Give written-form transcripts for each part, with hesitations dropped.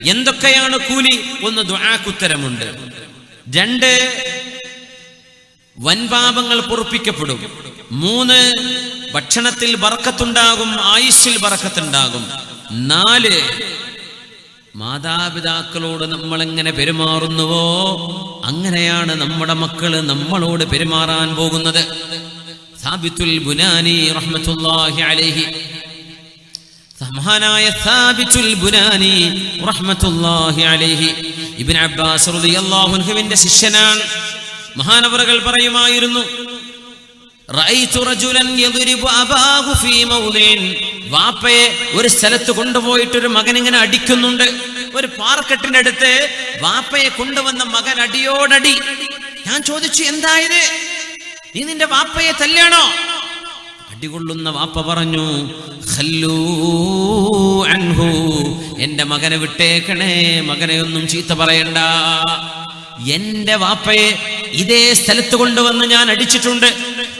എന്തൊക്കെയാണ് കൂലി? ഒന്ന്, ദുആക്കുത്തരമുണ്ട്. 2, വൻപാപങ്ങൾ പൊറുപ്പിക്കപ്പെടും. 3, ഭക്ഷണത്തിൽ ബർക്കത്തുണ്ടാകും, ആയുസ്സിൽ ബർക്കത്തുണ്ടാകും. 4, മാതാപിതാക്കളോട് നമ്മൾ എങ്ങനെ പെരുമാറുന്നുവോ അങ്ങനെയാണ് നമ്മുടെ മക്കള് നമ്മളോട് പെരുമാറാൻ പോകുന്നത്. സാബിത്തുൽ ബുനാനി റഹ്മത്തുള്ളാഹി അലൈഹി, മഹാനായ സാബിത്തുൽ ബുനാനി റഹ്മത്തുള്ളാഹി അലൈഹി ഇബ്നു അബ്ബാസ് റളിയല്ലാഹു അൻഹുവിന്റെ ശിഷ്യനാണ്. മഹാനവറുകൾ പറയുമായിരുന്നു, റഅയ്തു റജുലൻ യദ്രിബു അബാഹു ഫീ മൗദിൻ. വാപ്പയെ ഒരു സ്ഥലത്ത് കൊണ്ടുപോയിട്ട് ഒരു മകൻ ഇങ്ങനെ അടിക്കുന്നുണ്ട്. ഒരു പാറക്കെട്ടിന്റെ അടുത്ത് വാപ്പയെ കൊണ്ടുവന്ന മകൻ അടിയോടടി. ഞാൻ ചോദിച്ചു, എന്തായത്? നീ നിന്റെ വാപ്പയെ തല്ലാണോ? അടികൊള്ളുന്ന വാപ്പ പറഞ്ഞു, ഖല്ലൂ അൻഹു, എന്റെ മകനെ വിട്ടേക്കണേ, മകനെ ഒന്നും ചീത്ത പറയണ്ട. എന്റെ വാപ്പയെ ഇതേ സ്ഥലത്ത് കൊണ്ടുവന്ന് ഞാൻ അടിച്ചിട്ടുണ്ട്.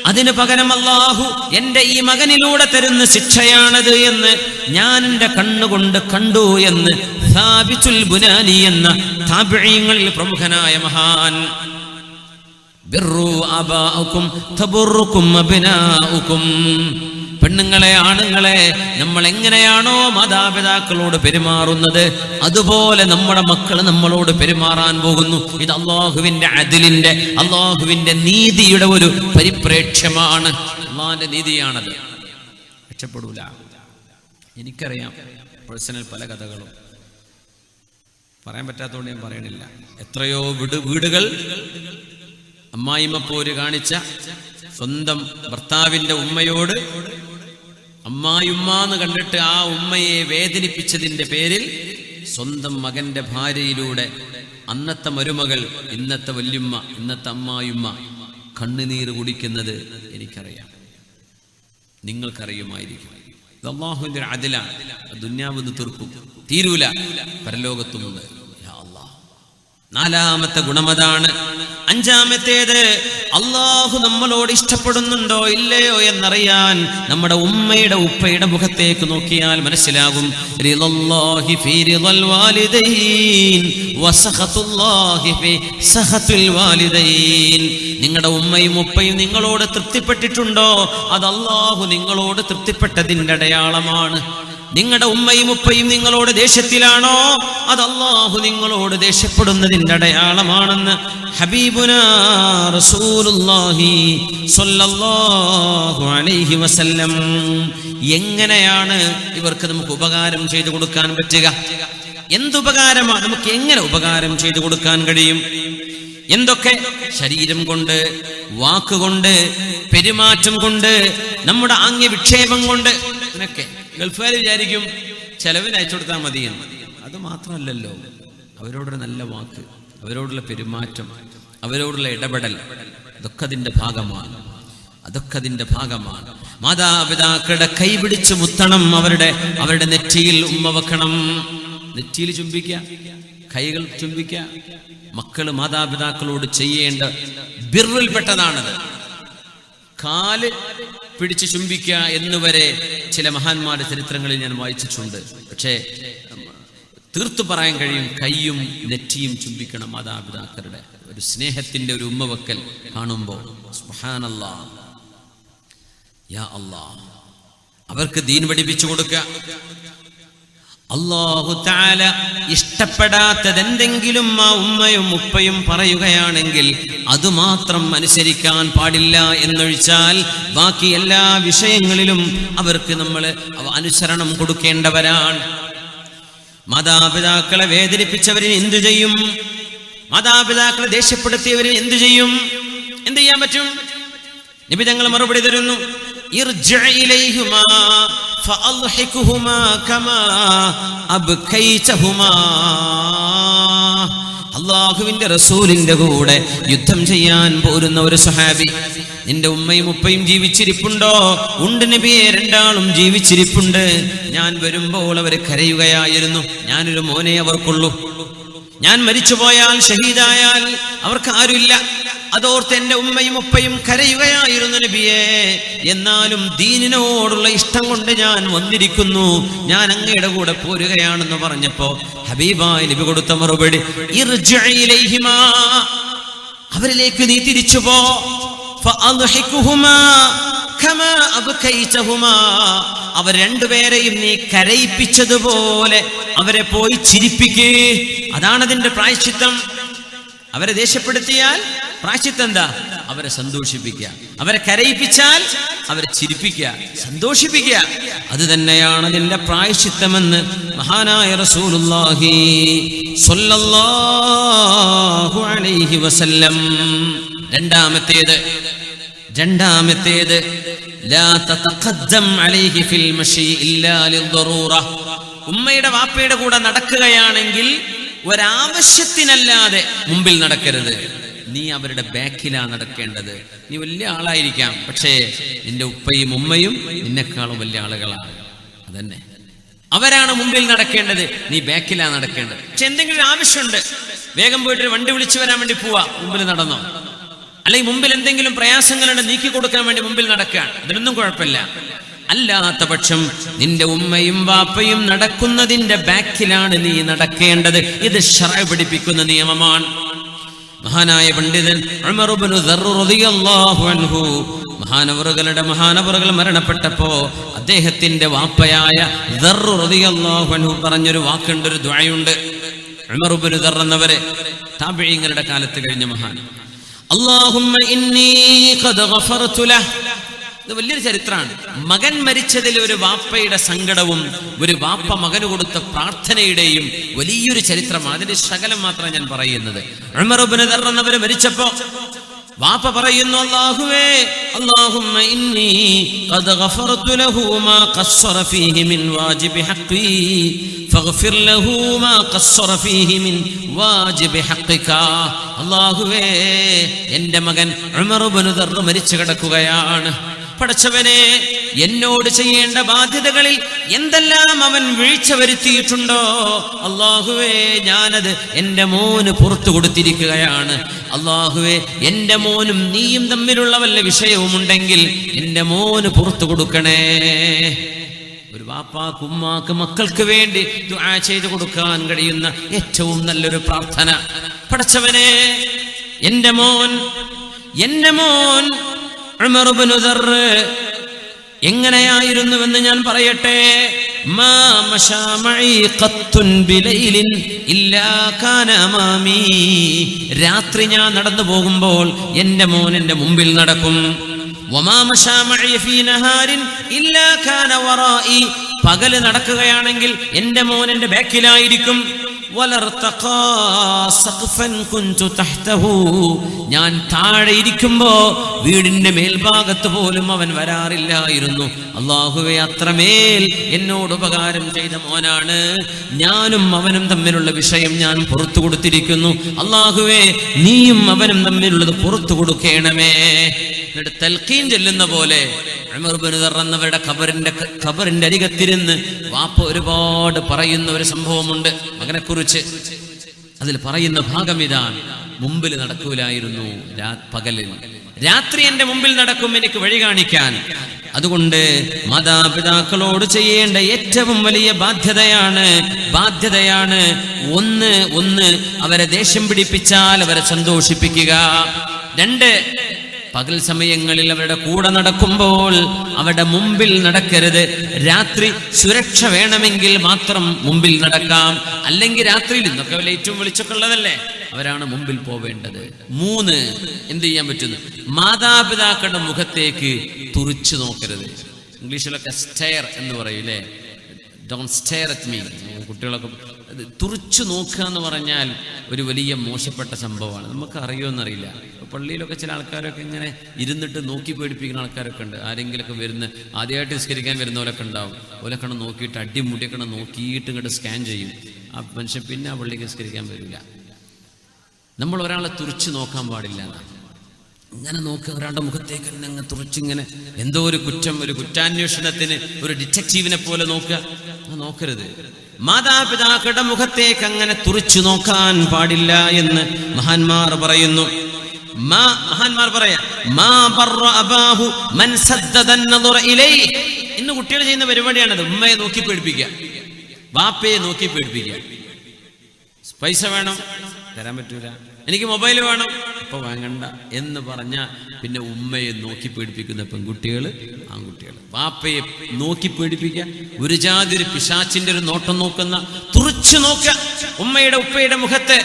അതിന് പകരം അല്ലാഹു എന്റെ ഈ മകനിലൂടെ തരുന്ന ശിക്ഷയാണത് എന്ന് ഞാൻ എന്റെ കണ്ണുകൊണ്ട് കണ്ടു എന്ന് സാബിത്തുൽ ബുനാനി എന്ന താബിഈങ്ങളിൽ പ്രമുഖനായ മഹാൻ. ബിർറു അബാഉകും തബുറുകും അബ്നാഉകും. പെണ്ണുങ്ങളെ, ആണുങ്ങളെ, നമ്മൾ എങ്ങനെയാണോ മാതാപിതാക്കളോട് പെരുമാറുന്നത് അതുപോലെ നമ്മുടെ മക്കൾ നമ്മളോട് പെരുമാറാൻ പോകുന്നു. ഇത് അല്ലാഹുവിന്റെ അദ്ലിന്റെ, അല്ലാഹുവിന്റെ നീതിയുടെ ഒരു പരിപ്രേക്ഷ്യമാണ്. അല്ലാഹുവിന്റെ നീതിയാണത്. രക്ഷപ്പെടൂല. എനിക്കറിയാം പേഴ്സണൽ പല കഥകളും, പറയാൻ പറ്റാത്തതുകൊണ്ട് ഞാൻ പറയണില്ല. എത്രയോ വീടുകൾ അമ്മായിമ്മ പോര് കാണിച്ച സ്വന്തം ഭർത്താവിന്റെ ഉമ്മയോട് അമ്മായിമ്മന്ന് കണ്ടിട്ട് ആ ഉമ്മയെ വേദനിപ്പിച്ചതിന്റെ പേരിൽ സ്വന്തം മകന്റെ ഭാര്യയിലൂടെ അന്നത്തെ മരുമകൾ, ഇന്നത്തെ വല്യുമ്മ, ഇന്നത്തെ അമ്മായിമ്മ കണ്ണുനീര് കുടിക്കുന്നത് എനിക്കറിയാം, നിങ്ങൾക്കറിയുമായിരിക്കും. ഇത് അല്ലാഹുവിന്റെ അദ്ലാണ്. ദുനിയാവിന്ന് തീർക്കും, തീരൂല, പരലോകത്തുമുണ്ട്. നാലാമത്തെ ഗുണമതാണ്. അഞ്ചാമത്തേത്, അല്ലാഹു നമ്മളോട് ഇഷ്ടപ്പെടുന്നുണ്ടോ ഇല്ലയോ എന്നറിയാൻ നമ്മുടെ ഉമ്മയുടെ ഉപ്പയുടെ മുഖത്തേക്ക് നോക്കിയാൽ മനസ്സിലാകും. റിളല്ലാഹി ഫീ റിളൽ വാലിദൈൻ വസഖത്തുല്ലാഹി ഫീ സഖത്തുൽ വാലിദൈൻ. നിങ്ങളുടെ ഉമ്മയും ഉപ്പയും നിങ്ങളോട് തൃപ്തിപ്പെട്ടിട്ടുണ്ടോ? അത് അല്ലാഹു നിങ്ങളോട് തൃപ്തിപ്പെട്ടതിന്റെ അടയാളമാണ്. നിങ്ങളുടെ ഉമ്മയും ഉപ്പയും നിങ്ങളോട് ദേഷ്യത്തിലാണോ? അത് അല്ലാഹു നിങ്ങളോട് ദേഷ്യപ്പെടുന്നതിന്റെ അടയാളമാണെന്ന് ഹബീബുനാ റസൂലുള്ളാഹി സ്വല്ലല്ലാഹു അലൈഹി വസല്ലം. എങ്ങനെയാണ് ഇവർക്ക് നമുക്ക് ഉപകാരം ചെയ്തു കൊടുക്കാൻ പറ്റുക? എന്തുപകാരമാണ് നമുക്ക് എങ്ങനെ ഉപകാരം ചെയ്തു കൊടുക്കാൻ കഴിയും? എന്തൊക്കെ? ശരീരം കൊണ്ട്, വാക്കുകൊണ്ട്, പെരുമാറ്റം കൊണ്ട്, നമ്മുടെ ആംഗ്യ വിക്ഷേപം കൊണ്ട്. ഇതിനൊക്കെ ഗൾഫുകാർ വിചാരിക്കും ചെലവിന് അയച്ചു കൊടുത്താൽ മതിയെന്ന്. അത് മാത്രമല്ലല്ലോ, അവരോടൊരു നല്ല വാക്ക്, അവരോടുള്ള പെരുമാറ്റം, അവരോടുള്ള ഇടപെടൽ, അതൊക്കെ അതിന്റെ ഭാഗമാണ്. അതൊക്കെ അതിന്റെ ഭാഗമാണ്. മാതാപിതാക്കളുടെ കൈ പിടിച്ച് മുത്തണം, അവരുടെ നെറ്റിയിൽ ഉമ്മ വെക്കണം. നെറ്റിയിൽ ചുംബിക്കുക, കൈകൾ ചുംബിക്കുക. മക്കള് മാതാപിതാക്കളോട് ചെയ്യേണ്ട ബിർറിൽപ്പെട്ടതാണത്. കാല് പിടിച്ച് ചുംബിക്കുക എന്നുവരെ ചില മഹാന്മാരുടെ ചരിത്രങ്ങളിൽ ഞാൻ വായിച്ചിട്ടുണ്ട്. പക്ഷേ തീർത്തു പറയാൻ കഴിയും, കൈയും നെറ്റിയും ചുംബിക്കണം മാതാപിതാക്കളുടെ. ഒരു സ്നേഹത്തിന്റെ ഒരു ഉമ്മവക്കൽ കാണുമ്പോൾ സുബ്ഹാനല്ലാഹ്, യാ അല്ലാഹ്, അവർക്ക് ദീൻ പഠിപ്പിച്ചു കൊടുക്കുക. അല്ലാഹു തആല ഇഷ്ടപ്പെടാത്തതെന്തെങ്കിലും ആ ഉമ്മയും ഉപ്പയും പറയുകയാണെങ്കിൽ അതുമാത്രം അനുസരിക്കാൻ പാടില്ല എന്നൊഴിച്ചാൽ ബാക്കി എല്ലാ വിഷയങ്ങളിലും അവർക്ക് നമ്മൾ അനുസരണം കൊടുക്കേണ്ടവരാണ്. മാതാപിതാക്കളെ വേദനിപ്പിച്ചവരിന് എന്തു ചെയ്യും? മാതാപിതാക്കളെ ദേഷ്യപ്പെടുത്തിയവരിന് എന്തു ചെയ്യും? എന്ത് ചെയ്യാൻ പറ്റും? നബി തങ്ങൾ മറുപടി തരുന്നു, ഇർജിഅ ഇലൈഹിമാ ഫഅൽഹിഖുഹുമാ കമാ അബ്കൈതഹുമാ. അല്ലാഹുവിന്റെ റസൂലിന്റെ കൂടെ യുദ്ധം ചെയ്യാൻ പോരുന്ന ഒരു സ്വഹാബി, നിന്റെ ഉമ്മയും ഉപ്പയും ജീവിച്ചിരിപ്പുണ്ടോ? ഉണ്ട് നബിയെ, രണ്ടാളും ജീവിച്ചിരിപ്പുണ്ട്. ഞാൻ വരുമ്പോൾ അവർ കരയുകയായിരുന്നു. ഞാനൊരു മോനെ അവർക്കുള്ളൂ. ഞാൻ മരിച്ചുപോയാൽ, ഷഹീദായാൽ അവർക്ക് ആരുമില്ല. അതോർത്ത് എന്റെ ഉമ്മയും ഉപ്പയും കരയുകയായിരുന്നു നബിയേ. എന്നാലും ദീനിനോടുള്ള ഇഷ്ടം കൊണ്ട് ഞാൻ വന്നിരിക്കുന്നു, ഞാൻ അങ്ങയുടെ കൂടെ പോരുകയാണെന്ന് പറഞ്ഞപ്പോ ഹബീബായ നബി കൊടുത്ത മറുപടി, ഇർജിഇ ഇലൈഹിമാ, അവരിലേക്ക് നീ തിരിച്ചു പോ, ഫഅദ്ഹികുഹുമാ കമാ അബ്കൈതഹുമാ, അവർ രണ്ടുപേരെയും നീ കരയിപ്പിച്ചതുപോലെ അവരെ പോയി ചിരിപ്പിക്കേ. അതാണ് അതിന്റെ പ്രായശ്ചിത്തം. അവരെ ദേഷ്യപ്പെടുത്തിയാൽ പ്രായശ്ചിത്തം എന്താ? അവരെ സന്തോഷിപ്പിക്കുക. അവരെ കരയിപ്പിച്ചാൽ അവരെ ചിരിപ്പിക്കുക, സന്തോഷിപ്പിക്കുക. അത് തന്നെയാണ് അതിന്റെ പ്രായശ്ചിത്തമെന്ന് മഹാനായ റസൂലുള്ളാഹി സ്വല്ലല്ലാഹു അലൈഹി വസല്ലം. രണ്ടാമത്തേത് ലാ തതഖദ്ദം അലൈഹി ഫിൽ മശി ഇല്ലാ ലിദ്ദറൂറ. ഉമ്മയുടെ വാപ്പയുടെ കൂടെ നടക്കുകയാണെങ്കിൽ ഒരാവശ്യത്തിനല്ലാതെ മുമ്പിൽ നടക്കരുത്. നീ അവരുടെ ബാക്കിലാ നടക്കേണ്ടത്. നീ വലിയ ആളായിരിക്കാം, പക്ഷേ നിന്റെ ഉപ്പയും ഉമ്മയും നിന്നെക്കാളും വലിയ ആളുകളാണ്. അതന്നെ, അവരാണ് മുമ്പിൽ നടക്കേണ്ടത്, നീ ബാക്കിലാ നടക്കേണ്ടത്. പക്ഷെ എന്തെങ്കിലും ആവശ്യമുണ്ട്, വേഗം പോയിട്ട് വണ്ടി വിളിച്ചു വരാൻ വേണ്ടി പോവാ, മുമ്പിൽ നടന്നോ. അല്ലെങ്കിൽ മുമ്പിൽ എന്തെങ്കിലും പ്രയാസങ്ങളുണ്ട്, നീക്കി കൊടുക്കാൻ വേണ്ടി മുമ്പിൽ നടക്കുകയാണ്, അതിനൊന്നും കുഴപ്പമില്ല. അല്ലാത്ത പക്ഷം നിന്റെ ഉമ്മയും വാപ്പയും നടക്കുന്നതിന്റെ ബാക്കിലാണ് നീ നടക്കേണ്ടത്. ഇത് ശറഅ് പഠിപ്പിക്കുന്ന നിയമമാണ്. മഹാനായ പണ്ഡിതൻ ഉമർ ഇബ്നു ദർർ റളിയല്ലാഹു അൻഹു, മഹാനവറുകൾ മരണപ്പെട്ടപ്പോ അദ്ദേഹത്തിന്റെ വാപ്പയായ ദർർ റളിയല്ലാഹു അൻഹു പറഞ്ഞൊരു വാക്കുണ്ട്, ഒരു ദുആയുണ്ട്. ഉമർ ഇബ്നു ദർർ എന്നവരെ താബിഈങ്ങളുടെ കാലത്ത് കഴിഞ്ഞ മഹാൻ. അല്ലാഹുമ്മ ഇന്നി ഖദ് ഗഫർതു ലഹ്. ഇത് വലിയൊരു ചരിത്രമാണ്. മകൻ മരിച്ചതിൽ ഒരു വാപ്പയുടെ സങ്കടവും ഒരു വാപ്പ മകന് കൊടുത്ത പ്രാർത്ഥനയുടെയും വലിയൊരു ചരിത്രമാണ്. അതിന്റെ ശകലം മാത്രമാണ് ഞാൻ പറയുന്നത്. ഉമർ ഇബ്നു ദർർ എന്നവർ മരിച്ചപ്പോ വാപ്പ പറയുന്നു, അല്ലാഹുവേ, അല്ലാഹുമ്മ ഇന്നി ഖദ് ഗഫർതു ലഹു മാ ഖസ്സറ ഫീഹി മിൻ വാജിബി ഹഖ്ഖി ഫഗ്ഫിർ ലഹു മാ ഖസ്സറ ഫീഹി മിൻ വാജിബി ഹഖ്ഖിക. അല്ലാഹുവേ, എൻ്റെ മകൻ ഉമർ ഇബ്നു ദർർ മരിച്ചു കിടക്കുകയാണ്. പടച്ചവനെ, എന്നോട് ചെയ്യേണ്ട ബാധ്യതകളിൽ എന്തെല്ലാം അവൻ വീഴ്ച വരുത്തിയിട്ടുണ്ടോ അല്ലാഹുവേ, ഞാനത് എൻ്റെ മോന് പുറത്തു കൊടുത്തിരിക്കുകയാണ്. അല്ലാഹുവേ, എൻ്റെ മോനും നീയും തമ്മിലുള്ള വല്ല വിഷയവുമുണ്ടെങ്കിൽ എൻ്റെ മോന് പുറത്തു കൊടുക്കണേ. ഒരു വാപ്പാക്ക് ഉമ്മാക്ക് മക്കൾക്ക് വേണ്ടി ദുആ ചെയ്തു കൊടുക്കാൻ കഴിയുന്ന ഏറ്റവും നല്ലൊരു പ്രാർത്ഥന. പടച്ചവനെ, എൻ്റെ മോൻ ഉമർ ഇബ്നു ദർർ എങ്ങനെയായിരുന്നുവെന്ന് ഞാൻ പറയട്ടെ. മാ മശാ മഈ ഖത്തുൻ ബിലൈലിൻ ഇല്ലാ കാന അമാമി. രാത്രി ഞാൻ നടന്നു പോകുമ്പോൾ എൻ്റെ മോൻ എൻ്റെ മുമ്പിൽ നടക്കും. വമാ മശാ മഈ ഫീ നഹാരിൻ ഇല്ലാ കാന വറാഇ. പകല് നടക്കുകയാണെങ്കിൽ എൻ്റെ മോൻ എൻ്റെ ബാക്കിലായിരിക്കും. ഞാൻ താഴെ ഇരിക്കുമ്പോ വീടിന്റെ മേൽഭാഗത്ത് പോലും അവൻ വരാറില്ലായിരുന്നു. അല്ലാഹുവേ, അത്രമേൽ എന്നോട് ഉപകാരം ചെയ്ത മോനാണ്. ഞാനും അവനും തമ്മിലുള്ള വിഷയം ഞാൻ പുറത്തു കൊടുത്തിരിക്കുന്നു. അല്ലാഹുവേ, നീയും അവനും തമ്മിലുള്ളത് പുറത്തു കൊടുക്കണമേ. എന്നിട്ട് തൽഖീൻ ചെല്ലുന്ന പോലെ ഉമർ ഇബ്നു ദർർ എന്നവരുടെ ഖബറിന്റെ അരികത്തിരുന്ന് വാപ്പ ഒരുപാട് പറയുന്ന ഒരു സംഭവമുണ്ട് മകനെ കുറിച്ച്. അതിൽ പറയുന്ന ഭാഗം ഇതാണ്: മുമ്പിൽ നടക്കൂലായിരുന്നു പകലിൽ, രാത്രി എന്റെ മുമ്പിൽ നടക്കും എനിക്ക് വഴി കാണിക്കാൻ. അതുകൊണ്ട് മാതാപിതാക്കളോട് ചെയ്യേണ്ട ഏറ്റവും വലിയ ബാധ്യതയാണ് ഒന്ന് അവരെ ദേഷ്യം പിടിപ്പിച്ചാൽ അവരെ സന്തോഷിപ്പിക്കുക. 2, പകൽ സമയങ്ങളിൽ അവരുടെ കൂടെ നടക്കുമ്പോൾ അവരുടെ മുമ്പിൽ നടക്കരുത്. രാത്രി സുരക്ഷ വേണമെങ്കിൽ മാത്രം മുമ്പിൽ നടക്കാം, അല്ലെങ്കിൽ രാത്രിയിൽ ഇന്നൊക്കെ ലൈറ്റും വെളിച്ചൊക്കെ ഉള്ളതല്ലേ, അവരാണ് മുമ്പിൽ പോവേണ്ടത്. 3, എന്ത് ചെയ്യാൻ പറ്റുന്നു? മാതാപിതാക്കളുടെ മുഖത്തേക്ക് തുറിച്ചു നോക്കരുത്. ഇംഗ്ലീഷിലൊക്കെ സ്റ്റെയർ എന്ന് പറയൂലേ, ഡോണ്ട് സ്റ്റെയർ അറ്റ് മീ. കുട്ടികളൊക്കെ തുറിച്ചു നോക്കുക എന്ന് പറഞ്ഞാൽ ഒരു വലിയ മോശപ്പെട്ട സംഭവമാണ്. നമുക്ക് അറിയുമെന്നറിയില്ല. പള്ളിയിലൊക്കെ ചില ആൾക്കാരൊക്കെ ഇങ്ങനെ ഇരുന്നിട്ട് നോക്കി പേടിപ്പിക്കുന്ന ആൾക്കാരൊക്കെ ഉണ്ട്. ആരെങ്കിലൊക്കെ വരുന്ന ആദ്യമായിട്ട് നിസ്കരിക്കാൻ വരുന്നവരൊക്കെ ഉണ്ടാവും. ഓലൊക്കെ നോക്കിയിട്ട് അടിമുടിയൊക്കെ നോക്കിയിട്ട് ഇങ്ങോട്ട് സ്കാൻ ചെയ്യും. ആ മനുഷ്യൻ പിന്നെ ആ പള്ളിക്ക് നിസ്കരിക്കാൻ വരില്ല. നമ്മൾ ഒരാളെ തുറിച്ച് നോക്കാൻ പാടില്ല. ഇങ്ങനെ നോക്കുക, ഒരാളുടെ മുഖത്തേക്ക് തന്നെ അങ്ങ് തുറിച്ചിങ്ങനെ എന്തോ ഒരു കുറ്റം, ഒരു കുറ്റാന്വേഷണത്തിന് ഒരു ഡിറ്റക്റ്റീവിനെ പോലെ നോക്കരുത്. മാതാപിതാക്കളുടെ മുഖത്തേക്ക് അങ്ങനെ തുറിച്ചു നോക്കാൻ പാടില്ല എന്ന് മഹാന്മാർ പറയുന്നു. മഹാന്മാർ പറയാ മാ ബർറ അബാഹു മൻ സദ്ദദ അൻ-നദറ ഇലൈഹി. ഇന്ന് കുട്ടികൾ ചെയ്യുന്ന പരിപാടിയാണത്. ഉമ്മയെ നോക്കി പേടിപ്പിക്കുക, ബാപ്പയെ നോക്കി പേടിപ്പിക്കുക. പൈസ വേണം, തരാൻ പറ്റൂല. എനിക്ക് മൊബൈൽ വേണം, ഇപ്പൊ വാങ്ങണ്ട എന്ന് പറഞ്ഞ പിന്നെ ഉമ്മയെ നോക്കി പേടിപ്പിക്കുന്ന പെൺകുട്ടികൾ, ആൺകുട്ടികൾ. ബാപ്പയെ നോക്കി പേടിപ്പിക്കുക, ഒരു ജാതി ഒരു പിശാച്ചിന്റെ ഒരു നോട്ടം നോക്കുന്ന, തുറിച്ചു നോക്കുക ഉമ്മയുടെ ഉപ്പയുടെ മുഖത്തെ.